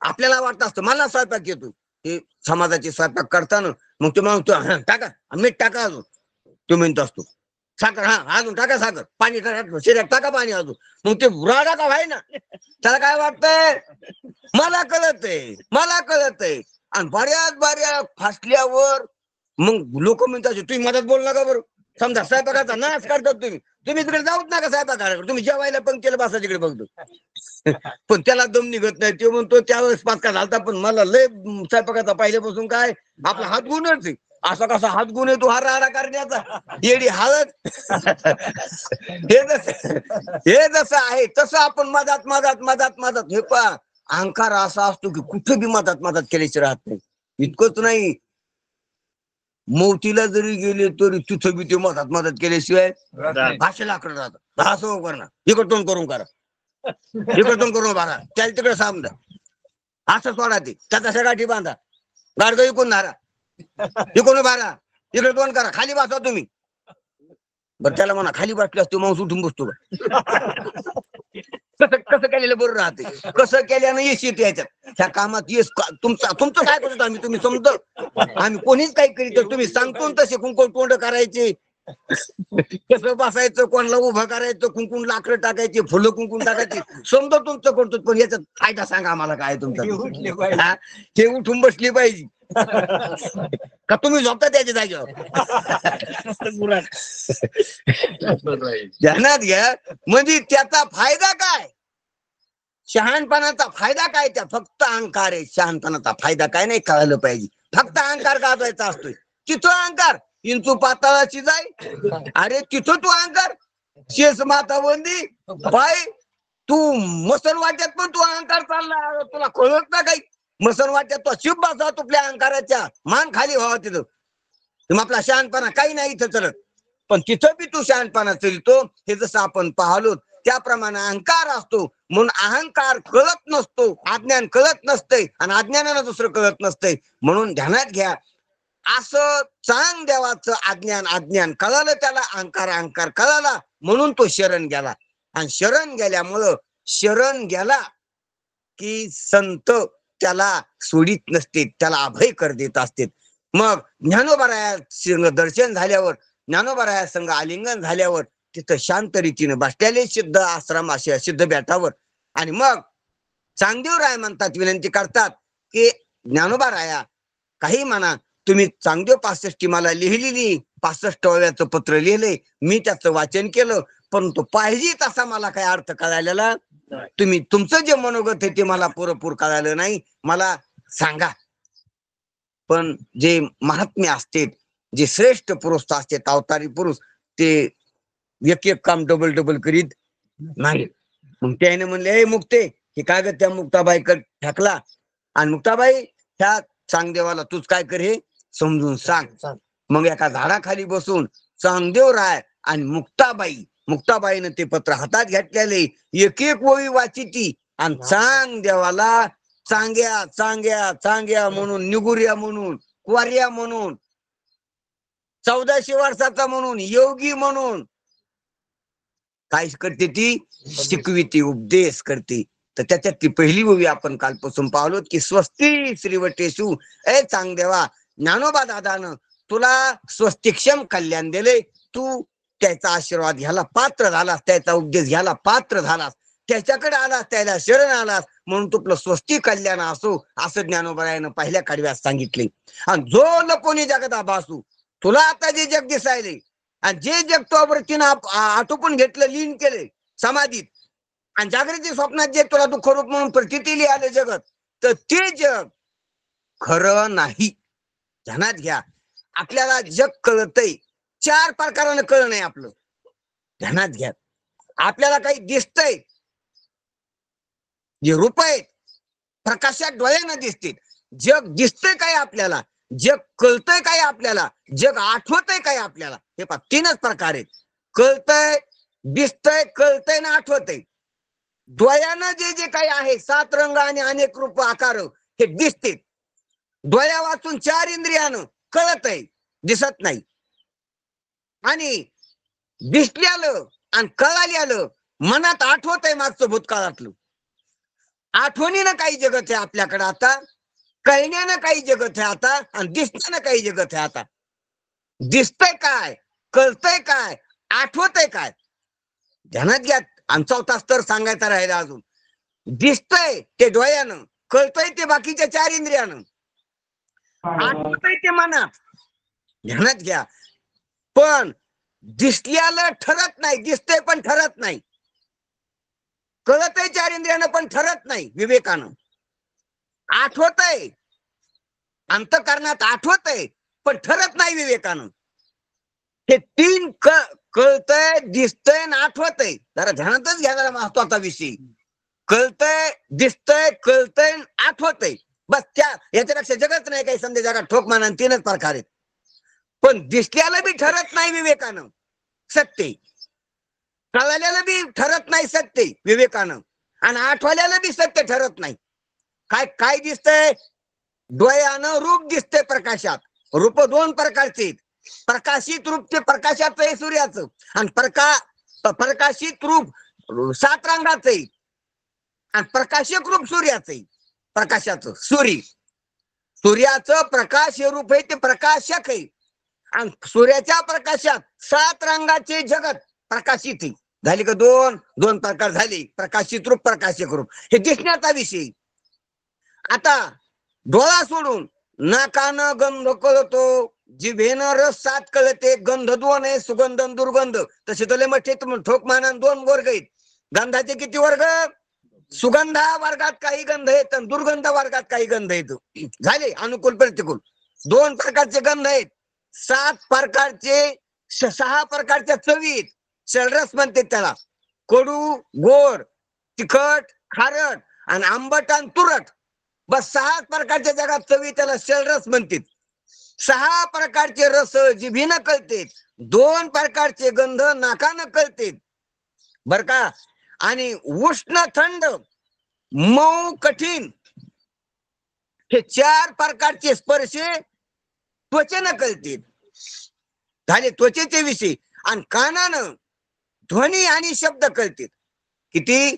आपल्याला वाटत असतं मला स्वयंपाक येतो. ते समाजाचे स्वयंपाक करताना मग तो म्हणतो टाका मीठ टाका अजून. तो म्हणतो असतो साखर हा अजून टाका साखर पाणी टाका शिऱ्यात टाका पाणी अजून. मग ते राडा का व्हाय ना त्याला काय वाटतंय मला कळत आहे. आणि बऱ्याच फासल्यावर मग लोक म्हणतात तुम्ही मदत बोल नका बरं. समजा स्वयंपाकाचा नाश करतात तुम्ही तिकडे जाऊच नका स्वयंपाकाकडे, तुम्ही जेवायला पण केलं बसा तिकडे बघतो. पण त्याला दम निघत नाही, ते म्हणतो त्यावेळेस पाचका झालता, पण मला लय स्वयंपाकाचा पहिल्यापासून काय आपला हात गुणच आहे. असा कसा हात गुण आहे तू हारा करण्याचा, येडी हालत. हे जसं आहे तसं आपण मधात हे पहा, अहंकार असा असतो की कुठे बी मधात केल्याची राहत नाही. इतकंच नाही, मौतीला जरी गेले तरी तिथं बी ते मधात केल्याशिवाय भाषे लाकड राहतात. असं करणार, इकडून करून करा, इकडून करून बारा, त्याला तिकडे सामना असं सोडा, ते त्याच्या गाठी बांधा, गाडगं इकून नारा, इकडून बारा, इकडे दोन करा, खाली बसा तुम्ही. बरं त्याला म्हणा खाली बसल्यास तो माणूस उठून बसतो का? कसं केलेलं बरं राहते, कसं केल्यानं यश येते याच्यात. ह्या कामात यश तुमचं काय करतो आम्ही, तुम्ही समजतो आम्ही कोणीच काही करीत, तुम्ही सांगतो तसे कुंकून तोंड करायचे, कसं बसायचं, कोणाला उभं करायचं, कुंकून लाकडं टाकायचे, फुलं कुंकून टाकायचे, समजा तुमचं करतो. पण याच्यात फायदा सांगा आम्हाला काय तुमचा, ते उठून बसली पाहिजे का तुम्ही झोपता त्याच्या जागेवर. ध्यानात घ्या, म्हणजे त्याचा फायदा काय, शहाणपणाचा फायदा काय, त्या फक्त अहंकार आहे. शहाणपणाचा फायदा काय नाही कळलं पाहिजे, फक्त अहंकार गाजवायचा असतोय. तिथं अहंकार इंचू पाताळाची जाय, अरे तिथं तू अहंकार शेष माताबंदी बाय, तू मसन वाट्यात पण तू अहंकार चालला, तुला कळत ना काही. मसन वाट्यात तो शिव बसा तुपल्या अहंकाराच्या, मान खाली व्हावा तिथं. मग आपला शहाणपणा काही नाही इथं चलत, पण तिथं बी तू शहाणपणा चलतो. हे जसं आपण पाहलो त्याप्रमाणे अहंकार असतो, म्हणून अहंकार कळत नसतो, अज्ञान कळत नसतंय, आणि अज्ञानाला दुसरं कळत नसतंय. म्हणून ध्यानात घ्या, असं चांग देवाचं अज्ञान कळालं त्याला, अहंकार कळाला, म्हणून तो शरण गेला. आणि शरण गेला की संत त्याला सोडित नसते, त्याला अभय कर देत असते. मग ज्ञानोबराया दर्शन झाल्यावर, ज्ञानोबराया संघ आलिंगन झाल्यावर तिथं शांत रीतीने बसलेले सिद्ध आश्रम असे सिद्ध बेटावर, आणि मग चांगदेवराय म्हणतात, विनंती करतात की ज्ञानोबराया काही म्हणा, तुम्ही चांगदेव 65 मला लिहिलेली 65व्याचं पत्र लिहिलंय, मी त्याचं वाचन केलं, परंतु पाहिजे तसा मला काही अर्थ कळालेला, तुम्ही तुमचं जे मनोगत आहे ते मला पुरेपूर कळालं नाही, मला सांगा. पण जे महात्मे असते, जे श्रेष्ठ पुरुष असते, अवतारी पुरुष, ते एक काम डबल करीत नाही. मग त्याने म्हणले, हे मुक्ते, हे कागद त्या मुक्ताबाईकडे टाकला, आणि मुक्ताबाई ह्या चांगदेवाला तूच काय कर हे समजून सांग. मग एका झाडाखाली बसून चांगदेवराय आणि मुक्ताबाईनं ते पत्र हातात घेतलेले एक ओळी वाचिती, आणि चांगदेवाला चांग्या म्हणून, निगुर्या म्हणून, क्वार्या म्हणून, 1400 वर्षाचा म्हणून, योगी म्हणून काय करते, ती शिकविती, उपदेश करते. तर त्याच्यात ती पहिली ओवी आपण कालपासून पाहलो की स्वस्ती श्रीवटेशू, ए चांगदेवा, ज्ञानोबा दादानं तुला स्वस्तिक्षम कल्याण दिले, तू त्याचा आशीर्वाद घ्यायला पात्र झालास, त्याचा उपदेश घ्यायला पात्र झालास, त्याच्याकडे आलास, त्याला शरण आलास, म्हणून तुला स्वस्ती कल्याण असो, असं ज्ञानोबरायानं पहिल्या कडव्यात सांगितले. आणि जो लपोनी जगता भासू, तुला आता जे जग दिसायले, आणि जे जग तो आटोपून घेतलं, लीन केले समाधीत, आणि जागृती स्वप्नात जे तुला दुःख रूप म्हणून प्रतीली आले जगत, तर ते जग खरं नाही. ध्यानात घ्या, आपल्याला जग कळतंय 4 प्रकारानं कळ नाही आपलं. ध्यानात घ्या, आपल्याला काही दिसतंय, जे रूप आहेत प्रकाशात डोळ्यानं दिसते, जग दिसतंय काय आपल्याला, जग कळतंय काय आपल्याला, जग आठवतंय काय आपल्याला. हे पहा 3च प्रकार आहेत, कळतंय, दिसतंय, कळतंय ना आठवतंय. डोळ्यानं जे काही आहे 7 रंग आणि अनेक रूप आकार हे दिसते, डोळ्या वाचून 4 इंद्रियानं कळतंय, दिसत नाही. आणि दिसल्यालं आणि कळाल्यालं मनात आठवतंय मागचं भूतकाळातलं. आठवणीनं काही जगत आहे आपल्याकडे आता, कळण्यानं काही जगत आहे आता, आणि दिसण्यानं काही जगत आहे आता. दिसतंय काय, कळतंय काय, आठवतंय काय. ध्यानात घ्या, आणि 4था स्तर सांगायचा राहिला अजून. दिसतंय ते डोळ्यानं, कळतंय ते बाकीच्या 4 इंद्रियानं, आठवतंय ते मनात. ध्यानात घ्या, पण दिसल्याला ठरत नाही, दिसतंय पण ठरत नाही, कळतंय चार इंद्रियानं पण ठरत नाही विवेकानं, आठवतंय अंतःकरणात आठवतंय पण ठरत नाही विवेकानं. हे तीन कळतंय, दिसतंय आणि आठवतंय. जरा ध्यानातच घ्या जरा महत्वाचा विषय. कळतंय, दिसतंय, कळतंय, आठवतंय, बस त्या याच्यापेक्षा जगत नाही काही. समजा जगात ठोक माना तीनच प्रकार आहेत. पण दिसल्याला बी ठरत नाही विवेकानं सत्य, कळल्याला बी ठरत नाही सत्य विवेकानं, आणि आठवल्याला बी सत्य ठरत नाही. काय काय दिसतंय? डोळ्यानं रूप दिसतंय प्रकाशात. रूप दोन प्रकारचे आहेत. प्रकाशित रूप ते प्रकाशाचं आहे सूर्याचं, आणि प्रकाशित रूप 7 रंगाचं आहे, आणि प्रकाशक रूप सूर्याचं आहे. प्रकाशाचं सूर्याचं प्रकाश हे रूप आहे ते प्रकाशक आहे, आणि सूर्याच्या प्रकाशात 7 रंगाचे जगत प्रकाशित आहे. झाली का? दोन प्रकार झाले, प्रकाशित रूप, प्रकाशक रूप. हे दिसण्याचा विषय. आता डोळा सोडून नाकानं गंध कळतो, जिभेनं रस 7 कळते, गंध 2 आहे, सुगंध आणि दुर्गंध. तसे तर लय मोठे ठोक मानान 2 वर्ग आहेत. गंधाचे किती वर्ग? सुगंधा वर्गात काही गंध आहेत आणि दुर्गंध वर्गात काही गंध आहेत. झाले अनुकूल प्रतिकूल 2 प्रकारचे गंध आहेत. 7 प्रकारचे 6 प्रकारच्या चवी आहेत. शलरस म्हणते त्याला. कडू, गोड, तिखट, खारट आणि आंबट आणि तुरट. बस 6 प्रकारच्या जगात चवी त्याला शलरस म्हणतात. 6 प्रकारचे रस जिभीनं कळतेत, 2 प्रकारचे गंध नाकानं कळतेत बर का. आणि उष्ण, थंड, मऊ, कठीण हे 4 प्रकारचे स्पर्श त्वचेनं कळतेत. झाले त्वचेचे विषय. आणि कानानं ध्वनी आणि शब्द कळतेत. किती?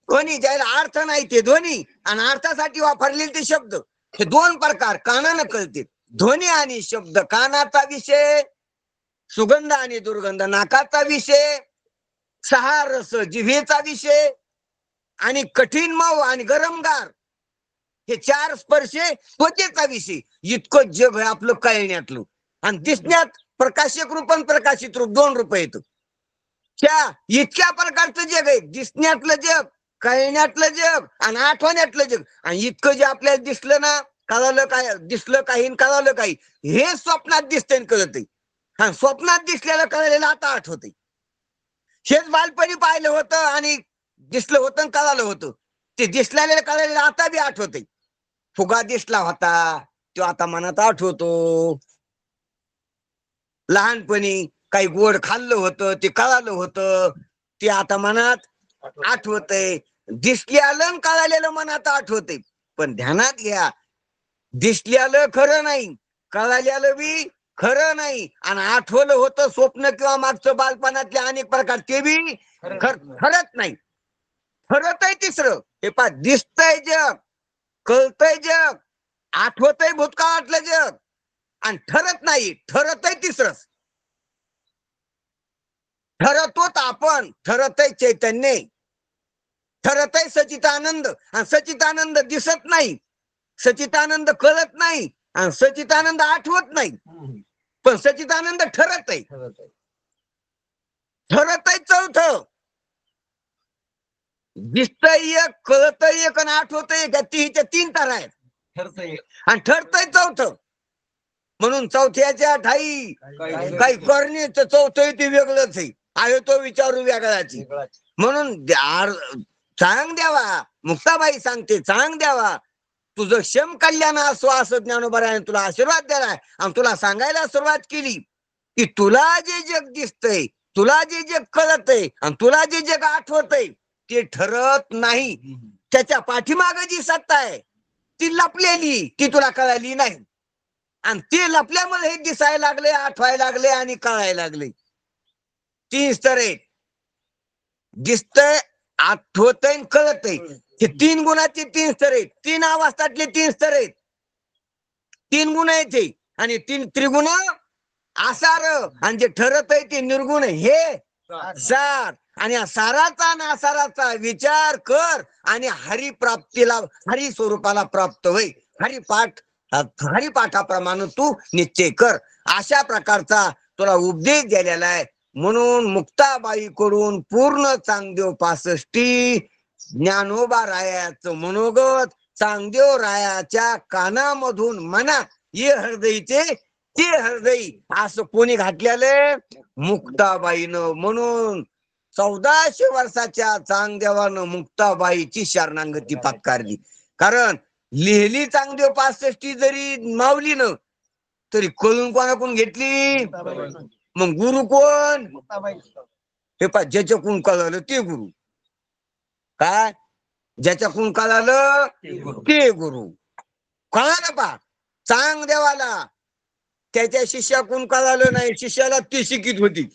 ध्वनी, ज्याला अर्थ नाही ते ध्वनी, आणि अर्थासाठी वापरलेले ते शब्द. हे 2 प्रकार कानानं कळतेत. ध्वनी आणि शब्द कानाचा विषय, सुगंध आणि दुर्गंध नाकाचा विषय, 6 रस जिभेचा विषय, आणि कठीण, मऊ आणि गरमगार हे 4 स्पर्श त्वचेचा विषय. इतकं जग आहे आपलं कळण्यातलं. आणि दिसण्यात प्रकाशक रूप आणि प्रकाशित रूप 2 रूप आहेत. त्या इतक्या प्रकारचं जग आहे. दिसण्यातलं जग, कळण्यातलं जग आणि आठवण्यातलं जग. आणि इतकं जे आपल्याला दिसलं ना, कळालं काय, दिसलं काही कळालं काही, हे स्वप्नात दिसतंय कळतंय. हा, स्वप्नात दिसलेलं कळलेलं आता आठवतंय. हेच बालपणी पाहिलं होतं आणि दिसलं होतं कळालं होतं. ते दिसलेलं कळलेलं आता बी आठवतंय. फुगा दिसला होता तो आता मनात आठवतो. लहानपणी काही गोड खाल्लं होतं ते कळालं होतं, ते आता मनात आठवतंय. दिसल्यालं कळालेलं मनात आठवतंय. पण ध्यानात घ्या, दिसल्यालं खरं नाही, कळालेलं बी खरं नाही, आणि आठवलं होतं स्वप्न किंवा मागचं बालपणातले अनेक प्रकार ते बी ठरत नाही. ठरतय तिसरं. हे पा, दिसतंय जग, कळतंय जग, आठवतंय भूतकाळातलं जग, आणि ठरत नाही. ठरतय तिसरं. ठरतोत आपण, ठरतय चैतन्य, ठरतय सचितानंद. आणि सचितानंद दिसत नाही, सचितानंद कळत नाही, आणि सचितानंद आठवत नाही. पण सचितानंद ठरत आहे. ठरत आहे चौथं. दिसतंय एक, कळतंय एक, आणि आठवतंय एक. तिच्या 3 तारा आहेत. आणि ठरतंय चौथं. म्हणून चौथ्याच्या ठाई काही करणेच चौथं ते वेगळंच आहे. आहे तो विचारू वेगळाची. म्हणून सांग द्यावा, मुक्ताबाई सांगते, सांग द्यावा तुझं क्षम कल्याण असो असं ज्ञानोबराने तुला आशीर्वाद दिलाय. आणि तुला सांगायला सुरुवात केली की तुला जे जग दिसतंय, तुला जे जग कळतंय, आणि तुला जे जग आठवतंय ते ठरत नाही. त्याच्या पाठीमाग जी सत्ता आहे ती लपलेली, ती तुला कळाली नाही. आणि ते लपल्यामुळे हे दिसायला लागले, आठवायला लागले आणि कळायला लागले. 3 स्तर आहेत. दिसतंय, आठवतंय, कळतंय. हे 3 गुणाचे 3 स्तर आहेत. 3 अवस्थातले 3 स्तर आहेत. 3 गुण आहेत ते. आणि 3 त्रिगुण आसार, आणि जे ठरत आहे ते निर्गुण, हे सार. आणि या साराचा आणि आसाराचा विचार कर, आणि हरिप्राप्तीला, हरी स्वरूपाला प्राप्त होय. हरिपाठाप्रमाणे तू निश्चय कर. अशा प्रकारचा तुला उपदेश दिलेला आहे. म्हणून मुक्ताबाईकडून पूर्ण चांगदेव 65 ज्ञानोबा रायाचं मनोगत चांगदेव रायाच्या कानामधून म्हणा ये हृदयचे ते हृदय असं कोणी घातलेलं? मुक्ताबाईनं. म्हणून 1400 वर्षाच्या चांगदेवानं मुक्ताबाईची शरणागती पत्कारली. कारण लिहिली चांगदेव 65 जरी माऊलीनं तरी कळून कोणाकडून घेतली? मग गुरु कोण? हे पा ज्याच्याकडून कळालं ते गुरु. काय ज्याच्याकडून कळालं ते गुरु. कळालं पा चांगदेवाला त्याच्या शिष्याकडून कळालं नाही, शिष्याला ती शिकित होती.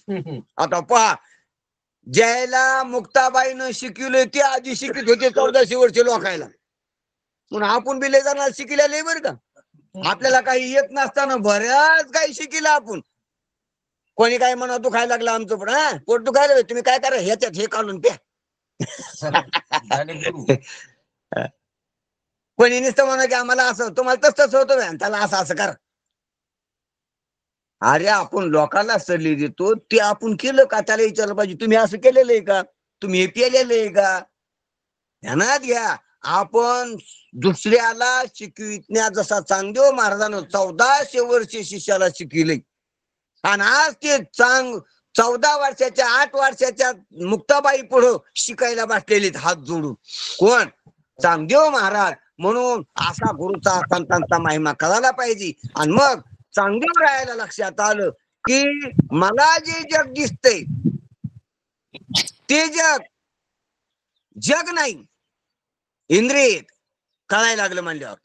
आता पहा ज्याला मुक्ताबाईनं शिकवलं ते आधी शिकित होते 1400 वर्ष लोकायला. म्हणून आपण बी लय जणांना शिकलेलं बरं का. आपल्याला काही येत नसताना बऱ्याच काही शिकिलं आपण. कोणी काय म्हणा दुखायला लागला आमचं पण हा पोट दुखायला तुम्ही काय करा ह्याच्यात हे काढून प्या. कोणी नुसतं म्हणा की आम्हाला असं तुम्हाला तसंच होतं त्याला असं असं करा. अरे आपण लोकांना सल्ले देतो ते आपण केलं का? त्याला विचारलं पाहिजे तुम्ही असं केलेलं आहे का? तुम्ही हे केलेलं आहे का? ध्यानात घ्या. आपण दुसऱ्याला शिकविण्या जसा चांगदेव महाराजांना 1400 वर्ष शिष्याला शिकविले आणि आज ते 14 वर्षाच्या 8 वर्षाच्या मुक्ताबाई पुढं शिकायला बसलेले हात जोडून. कोण? चांगदेव महाराज. म्हणून असा गुरुचा संतांचा महिमा कळायला पाहिजे. आणि मग चांगदेव राहायला लक्षात आलं की मला जे जग दिसतंय ते जग नाही, इंद्रिय कळायला लागलं म्हणल्यावर.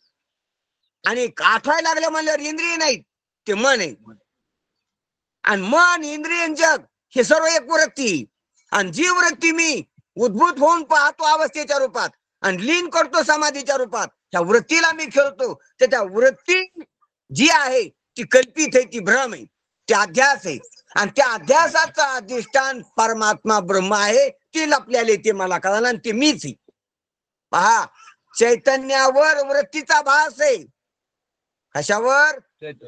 आणि आठवायला लागलं म्हणल्यावर इंद्रिय नाही ते मन आहे. आणि मन इंद्रिय जग हे सर्व एक वृत्ती. आणि जी वृत्ती मी उद्भूत होऊन पाहतो अवस्थेच्या रूपात आणि लीन करतो समाधीच्या रूपात, त्या वृत्तीला मी खेळतो. तर त्या वृत्ती जी आहे ती कल्पित आहे, ती भ्रम आहे, ते अध्यास आहे. आणि त्या अध्यासाचा अधिष्ठान परमात्मा ब्रह्म आहे. ते लपलेले ते मला कळालं आणि ते मीच आहे. पहा चैतन्यावर वृत्तीचा भास आहे. कशावर?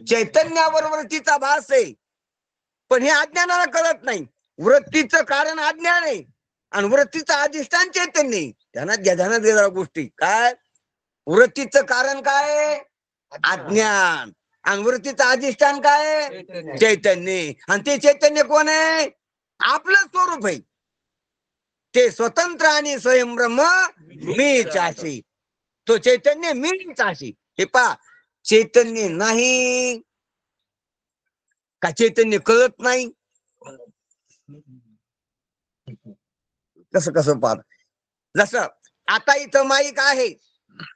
चैतन्यावर वृत्तीचा भास आहे. पण हे अज्ञानाला कळत नाही. वृत्तीचं कारण अज्ञान आहे आणि वृत्तीचं अधिष्ठान चैतन्य आहे. ध्यानात घ्या गोष्टी. काय? वृत्तीचं कारण काय? अज्ञान. आणि वृत्तीचं अधिष्ठान काय? चैतन्य. आणि ते चैतन्य कोण आहे? आपलं स्वरूप आहे. ते स्वतंत्र आणि स्वयंब्रह्म मीच आहे. तो चैतन्य मीच आहे. हे पहा चैतन्य नाही का? चैतन्य कळत नाही. कसं पाहत जसं आता इथं माईक आहे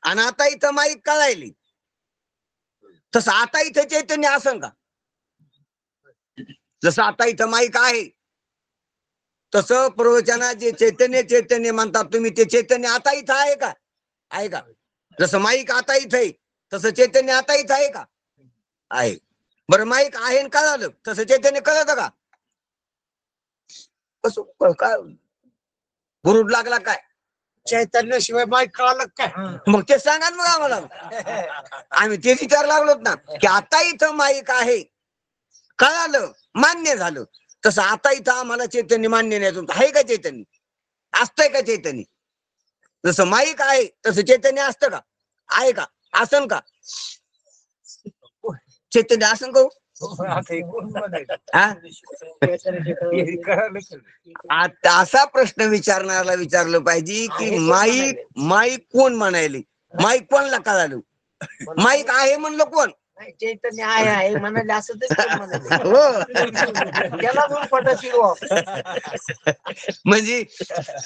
आणि आता इथं माईक कळायली तसं आता इथं चैतन्य असन का? जसं आता इथं माईक आहे तसं प्रवचना जे चैतन्य म्हणतात तुम्ही ते चैतन्य आता इथं आहे का? आहे का? जसं माईक आता इथं आहे तसं चैतन्य आता इथं आहे का? आहे. बरं माईक आहे कळालं तसं चैतन्य कळत का? कसं काय गुरुड लागला काय? चैतन्य शिवाय माईक कळालं काय? मग ते सांगा मग आम्हाला. आम्ही ते विचार लागलोत ना की आता इथं माईक आहे कळालं मान्य झालं. तसं आता इथं आम्हाला चैतन्य मान्य नाही. तुमचं आहे का चैतन्य? असतंय का चैतन्य? जसं माईक आहे तसं चैतन्य असतं का? आहे का? असन का? चैतन्य असन का? असा प्रश्न विचारणाऱ्याला विचारलं पाहिजे की माईक कोण म्हणायले? माईक कोणला कळालं? माईक आहे म्हणलं कोण? चैतन्य आहे म्हणाले असं म्हणजे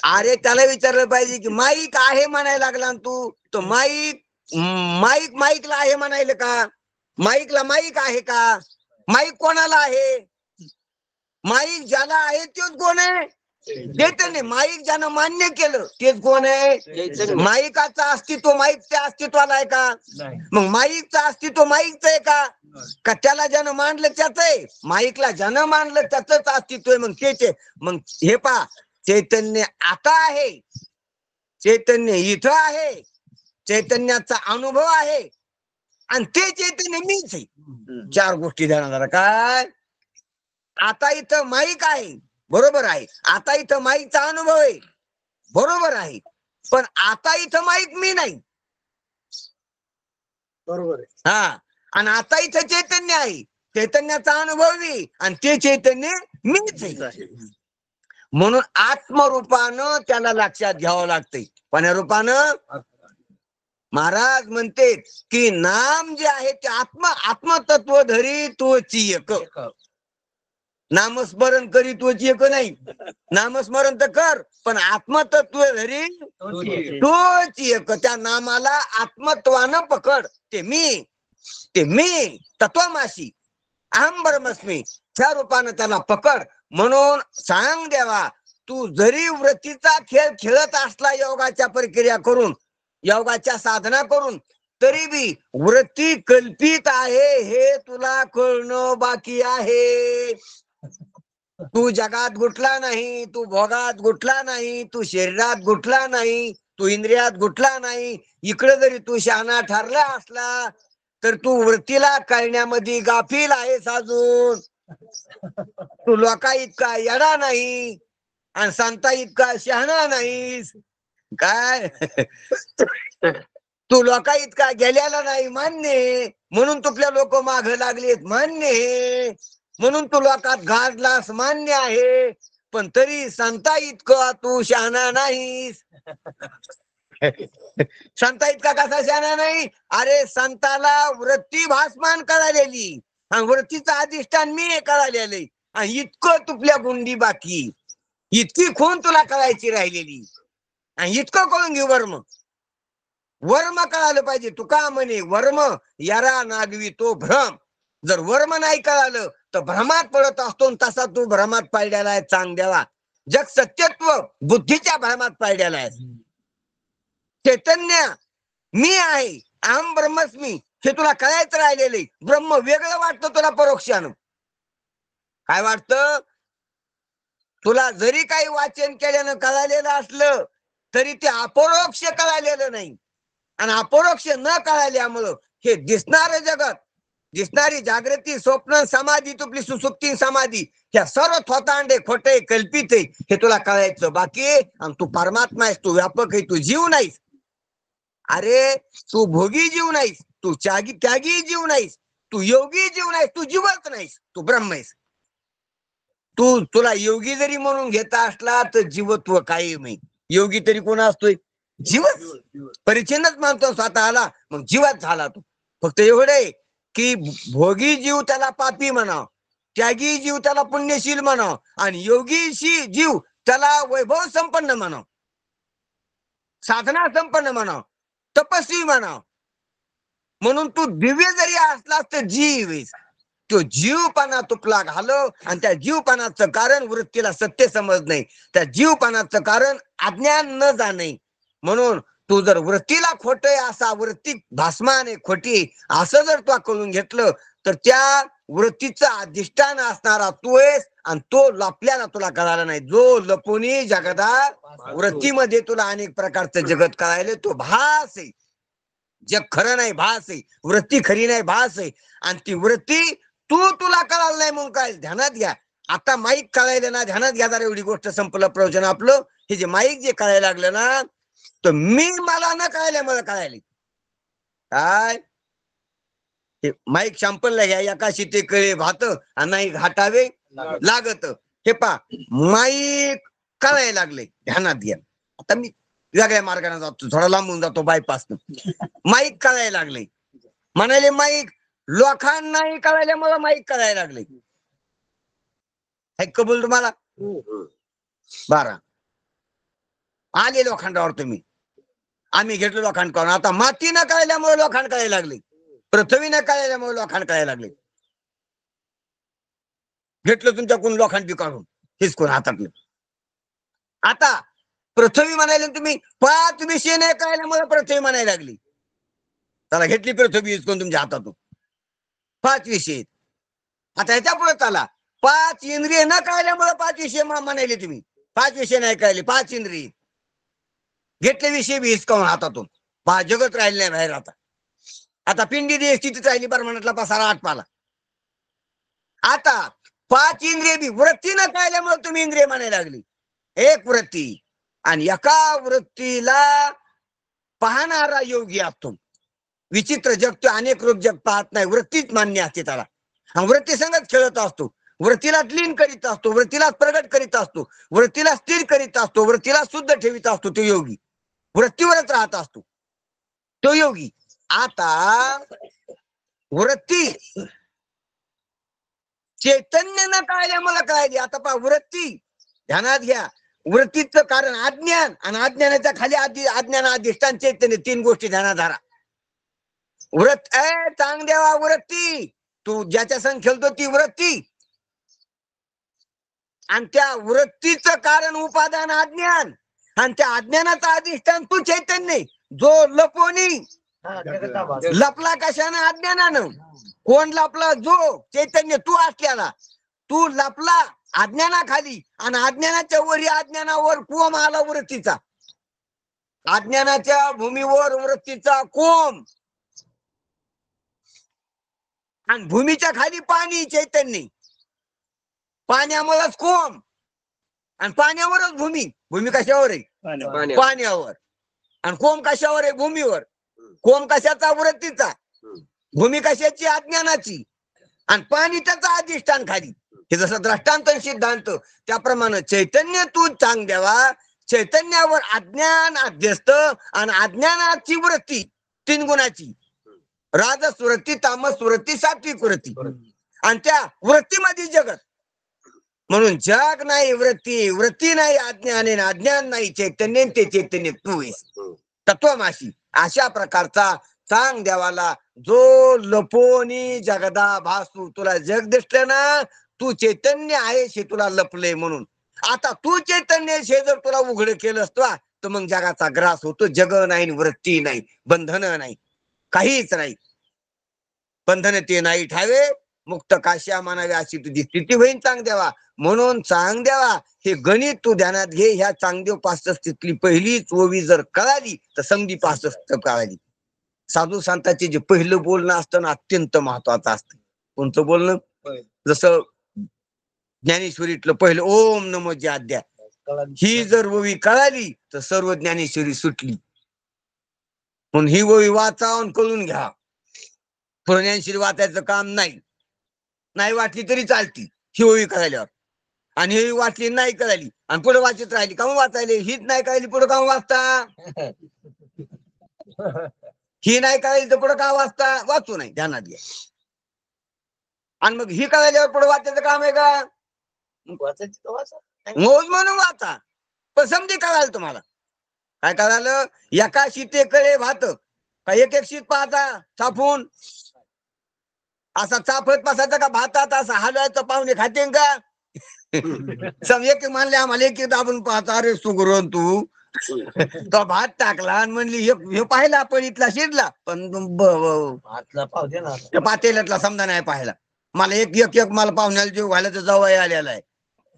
अरे त्याला विचारलं पाहिजे की माईक आहे म्हणायला लागला तू तो माईकला आहे म्हणायला का? माईकला माईक आहे का? माईक कोणाला आहे? माईक ज्याला आहे तेच कोण आहे? चैतन्य. माईक ज्यानं मान्य केलं तेच कोण आहे? माईकाचं अस्तित्व माईकच्या अस्तित्वाला आहे का? मग माईकचं अस्तित्व माईकचं आहे का? का त्याला ज्यानं मानलं त्याच आहे? माईकला ज्यानं मानलं त्याच अस्तित्व आहे. मग तेच. मग हे पहा चैतन्य आता आहे, चैतन्य इथं आहे, चैतन्याचा अनुभव आहे आणि ते चैतन्य मीच आहे. 4 गोष्टी ध्यानात. काय? आता इथं माईक आहे, बरोबर आहे, आता इथं माईकचा अनुभव आहे, बरोबर आहे, पण आता इथं माईक मी नाही. बरोबर आहे. हा, आणि आता इथं चैतन्य आहे, चैतन्याचा अनुभव मी, आणि ते चैतन्य मीच आहे. म्हणून आत्मरूपानं त्याला लक्षात घ्यावं लागतंय. पण या रूपानं महाराज म्हणते की नाम जे आहे ते आत्मतत्व धरी तोची एक. नामस्मरण करी तोची एक नाही. नामस्मरण तर कर, पण आत्मतत्व धरी तोची एक. त्या नामाला आत्मत्वानं पकड. ते मी तत्वमाशी अहम ब्रह्मस्मी, त्या रूपानं त्याला पकड. म्हणून सांग देवा, तू जरी वृत्तीचा खेळ खेळत असला योगाच्या प्रक्रिया करून, योगाच्या साधना करून, तरी बी वृत्ती कल्पित आहे हे तुला कळणं बाकी आहे. तू जगात गुंतला नाही, तू भोगात गुंतला नाही, तू शरीरात गुंतला नाही, तू इंद्रियात गुंतला नाही. इकडे जरी तू शहाणा ठरला असला तर तू वृत्तीला कळण्यामध्ये गाफील आहेस अजून. तू लोका इतका येडा नाही आणि संता इतका शहाणा नाहीस. काय तू लोका इतका गेलेला नाही, मान्य आहे. म्हणून तुपल्या लोक माग लागलेत, मान्य आहे. म्हणून तू लोकात घातलास, मान्य आहे. पण तरी संता इतका तू शहाणा नाहीस. संता इतका कसा शहाणा नाही? अरे संताला वृत्ती भासमान करालेली आणि वृत्तीचं अधिष्ठान मी करालेलं, आणि इतकं तुपल्या गुंडी बाकी, इतकी खून तुला करायची राहिलेली, आणि इतकं करून घेऊ वर्म कळालं पाहिजे. तुका म्हणे वर्म यारा नागवी तो भ्रम. जर वर्म नाही कळालं तर भ्रमात पडत असतो, तसा तू भ्रमात पाडलेला आहे. चांगल्याला जग सत्यत्व बुद्धीच्या भ्रमात पाडलेला आहे. चैतन्य मी आहे, अहम ब्रह्मस्मी, हे तुला कळायचं राहिलेले. ब्रह्म वेगळं वाटतं तुला परोक्षानं. काय वाटतं तुला? जरी काही वाचन केल्यानं कळालेलं असलं तरी ते अपरोक्ष कळालेलं नाही. आणि अपरोक्ष न कळाल्यामुळं हे दिसणारं जगत, दिसणारी जागृती, स्वप्न, समाधी, तुपली सुसुप्ती समाधी, ह्या सर्व थोतांडे खोटे कल्पित आहे हे तुला कळायचं बाकी आहे. आणि तू परमात्मा आहेस, तू व्यापक आहे, तू जीव नाहीस. अरे तू भोगी जीव नाहीस, तू त्यागी जीव नाहीस, तू योगी जीव नाहीस, तू जीवच नाहीस, तू ब्रह्म आहेस. तुला योगी जरी म्हणून घेता असला तर जीवत्व कायम आहे. योगी तरी कोण असतोय? जीवच. परिचिनच मानतो स्वतःला, मग जीवात झाला तो. फक्त एवढे की भोगी जीव त्याला पापी म्हणाव, त्यागी जीव त्याला पुण्यशील म्हणाव, आणि योगीशी जीव त्याला वैभव संपन्न म्हणाव, साधना संपन्न म्हणाव, तपस्वी म्हणाव. म्हणून तू दिव्य जरी असलास तर जीव आहेस. तो जीवपणा तुपला घालव, आणि त्या जीवपणाचं कारण वृत्तीला सत्य समज नाही, त्या जीवपणाचं कारण अज्ञान न जाणे. म्हणून तू जर वृत्तीला खोटे असा, वृत्ती भासमान आहे, खोटी असं जर तू कळून घेतलं तर त्या वृत्तीचं अधिष्ठान असणारा तू आहेस, आणि तो लपल्याला तुला कळाला नाही. जो लपुनी जगदा वृत्तीमध्ये तुला अनेक प्रकारचं जगत कळायला, तो भास आहे. जग खरं नाही, भास आहे. वृत्ती खरी नाही, भास आहे. आणि ती वृत्ती तुला कळालं नाही म्हणून काय, ध्यानात घ्या. आता माईक कळायला ना, ध्यानात घ्या जरा, एवढी गोष्ट संपलं प्रयोजन आपलं. हे जे माईक जे कळायला लागलं ना, तर मी मला न कळायला मला कळायला काय. माईक शॅम्पलला घ्या, एकाशी ते कळे भात आणि नाही घाटावे लागत. हे पा माईक कळायला लागले, ध्यानात घ्या. आता मी वेगळ्या मार्गाने जातो, थोडा लांबून जातो बायपास. माईक कळायला लागले म्हणाले, माईक लोकांनाही कळायला मला माईक कळायला लागले. कबूल तुम्हाला? 12 आले लोखंडावर तुम्ही, आम्ही घेतलो लोखंड करून. आता माती न कळल्यामुळे लोखंड कळायला लागले, पृथ्वी न कळल्यामुळे लोखंड कळायला लागले. घेतलं तुमच्याकडून लोखंड बी काढून हिसकून हातातलं. आता पृथ्वी म्हणायला तुम्ही 5 विषय नाही कळल्यामुळे पृथ्वी म्हणायला लागली. त्याला घेतली पृथ्वी हिसकून तुमच्या हातातून, 5 विषय. आता ह्याच्या पुढे चला, 5 इंद्रिय न कळल्यामुळे 5 विषय म्हणायले तुम्ही. 5 विषय नाही कळले, 5 इंद्रिय घेतले विषय बी हिसकावून हातातून. जगत राहिले नाही बाहेर. आता पिंडी स्थितीत राहिली, बरं म्हणतला पसारा 8 पाला. आता 5 इंद्रिय बी वृत्तीनं कळल्यामुळे तुम्ही इंद्रिय म्हणायला लागली. एक वृत्ती आणि एका वृत्तीला पाहणारा योगी असतो. विचित्र जग तो अनेक रूप जग पाहत नाही, वृत्तीच मान्य असते त्याला. हा वृत्ती संगत खेळत असतो, वृत्तीला लीन करीत असतो, वृत्तीला प्रगट करीत असतो, वृत्तीला स्थिर करीत असतो, वृत्तीला शुद्ध ठेवीत असतो. तो योगी वृत्तीवरच राहत असतो तो योगी. आता वृत्ती चैतन्यानं कळल्या मला कळाली. आता पहा वृत्ती ध्यानात घ्या. वृत्तीचं कारण अज्ञान आणि अज्ञानाच्या खाली अज्ञान अधिष्ठान चैतन्य, 3 गोष्टी ध्यानात धरा. चांग देवा वृत्ती, तू ज्याच्या संग खेळतो ती वृत्ती, आणि त्या वृत्तीचं कारण उपादान अज्ञान, आणि त्या अज्ञानाचा अधिष्ठान तू चैतन्य. जो लपोनी लपला कशानं? अज्ञानानं. कोण लपला? जो चैतन्य तू असल्याला. तू लपला अज्ञानाखाली, आणि अज्ञानाच्या वरी अज्ञानावर कोम आला वृत्तीचा. अज्ञानाच्या भूमीवर वृत्तीचा कोम, आणि भूमीच्या खाली पाणी चैतन्य. पाण्यामुळेच कोम, आणि पाण्यावरच भूमी. भूमी कशावर आहे? पाण्यावर. आणि कोम कशावर आहे? भूमीवर. कोम कशाचा? वृत्तीचा. भूमी कशाची? अज्ञानाची. आणि पाणी त्याचा अधिष्ठान खाली. हे जसं दृष्टांत सिद्धांत त्याप्रमाणे चैतन्य तू चांग द्यावा. चैतन्यावर अज्ञान अध्यस्त आणि अज्ञानाची वृत्ती 3 गुणाची, राजस वृत्ती, तामस वृत्ती, सात्विक वृत्ती, आणि त्या वृत्तीमध्ये जगत. म्हणून जग नाही वृत्ती, वृत्ती नाही अज्ञान, अज्ञान नाही चैतन्य, ते चैतन्य तू आहेस तत्वमाशी. अशा प्रकारचा चांग देवाला जो लपोनी जगदा भासू. तुला जग दिसलं ना, तू चैतन्य आहेस हे तुला लपले म्हणून. आता तू चैतन्य हे जर तुला उघड केलं असतं तर मग जगाचा ग्रास होतो. जग नाही, वृत्ती नाही, बंधन नाही, काहीच नाही. बंधन ते नाही ठावे, मुक्त काश्या मानावे अशी तुझी स्थिती होईल चांग द्यावा. म्हणून चांग द्यावा हे गणित तू ध्यानात घे. ह्या चांगदेव 65 पहिलीच ओवी जर कळाली तर समधी 65 कळाली. साधू संतांचे जे पहिलं बोलणं असतं ना, अत्यंत महत्वाचं असतं. कोणतं बोलणं? जसं ज्ञानेश्वरीतलं पहिलं ओम नमो जे अध्याय, ही जर ओवी कळाली तर सर्व ज्ञानेश्वरी सुटली. म्हणून ही ओवी वाचावून कळून घ्या. ज्ञानेश्वरी वाचायचं काम नाही, नाही वाटली तरी चालती ही ओवी कळाल्यावर. आणि ही वाचली नाही कळाली आणि पुढे वाचत राहिली, काहून वाचायले? हीच नाही कळाली पुढे काहून वाचता? ही नाही कळाली तर पुढे का वाचता? वाचू नाही, ध्यानात घ्या. आणि मग ही कळाल्यावर पुढे वाचायचं काम आहे का? मोज म्हणून वाचा. पण समधी कळाल तुम्हाला. काय कळालं? एका शीतेकडे भात का एक शीत पाहता चापून असा चाफत बसायचा का भातात? असा हलवायचं पाहुणे खाते का? सम एक मानले आम्हाला एक दाबून पाहता. अरे सुगरण तू तो भात टाकला आणि म्हणली हे पाहिला आपण इथला शिरला, पण पातेल्यातला समजा नाही पाहिला. मला एक मला पाहुण्याला जीव घालायचं जवळ आलेला आहे.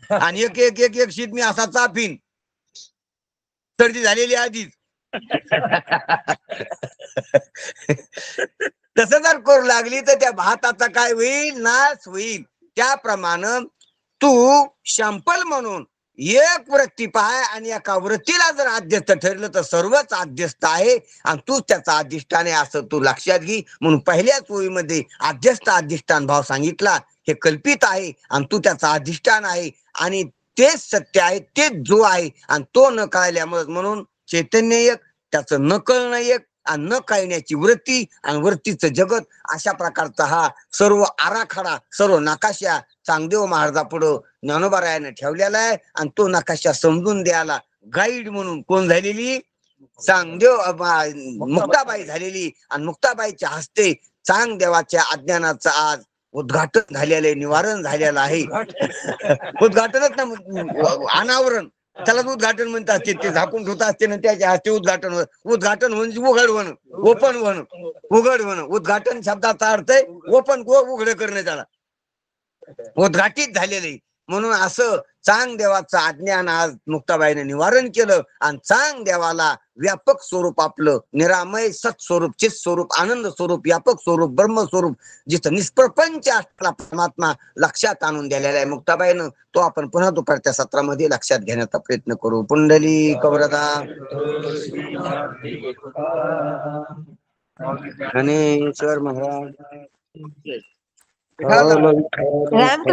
आणि एक शीत मी असा चापीन, सर्दी झालेली आधीच. तसं जर करू लागली तर त्या भाताचा काय होईल? नाश होईल. त्याप्रमाणे तू शंपल म्हणून एक वृत्ती पाय, आणि एका वृत्तीला जर आद्यस्त ठरलं तर सर्वच आद्यस्त आहे आणि तू त्याचा अधिष्ठान आहे असं तू लक्षात घे. म्हणून पहिल्याच ओळीमध्ये आद्यस्त अधिष्ठान भाव सांगितला. हे कल्पित आहे आणि तू त्याचा अधिष्ठान आहे, आणि तेच सत्य आहे, तेच जो आहे. आणि तो न कळल्यामुळे म्हणून चैतन्य एक, त्याचं न कळणं एक, आणि न कळण्याची वृत्ती आणि वृत्तीचं जगत. अशा प्रकारचा हा सर्व आराखडा, सर्व नकाशा चांगदेव महाराजा पुढं ज्ञानोबारायाने ठेवलेला आहे. आणि तो नकाशा समजून द्यायला गाईड म्हणून कोण झालेली? चांगदेव मुक्ताबाई झालेली. आणि मुक्ताबाईच्या हस्ते चांगदेवाच्या अज्ञानाचं आज उद्घाटन झालेलं, निवारण झालेलं आहे. उद्घाटनच ना, अनावरण, त्याला उद्घाटन म्हणत असते. ते झाकून ठेवत असते ना, त्याच्या हस्ते उद्घाटन. उद्घाटन म्हणजे उघड होणं, ओपन होणं, उघड होणं. उद्घाटन शब्दाचा अर्थ आहे ओपन, उघड करणे, त्याला उद्घाटित झालेले. म्हणून असं चांग देवाचं अज्ञान आज मुक्ताबाईने निवारण केलं. आणि चांग देवाला व्यापक स्वरूप आपलं निरामय सत्स्वरूप चित स्वरूप आनंद स्वरूप व्यापक स्वरूप ब्रह्मस्वरूप जिथं निष्प्रपंच असला परमात्मा लक्षात आणून दिलेला आहे मुक्ताबाईनं, तो आपण पुन्हा दुपारच्या सत्रामध्ये लक्षात घेण्याचा प्रयत्न करू. पुंडली कवरदा ज्ञानेश्वर महाराज रामकृष्ण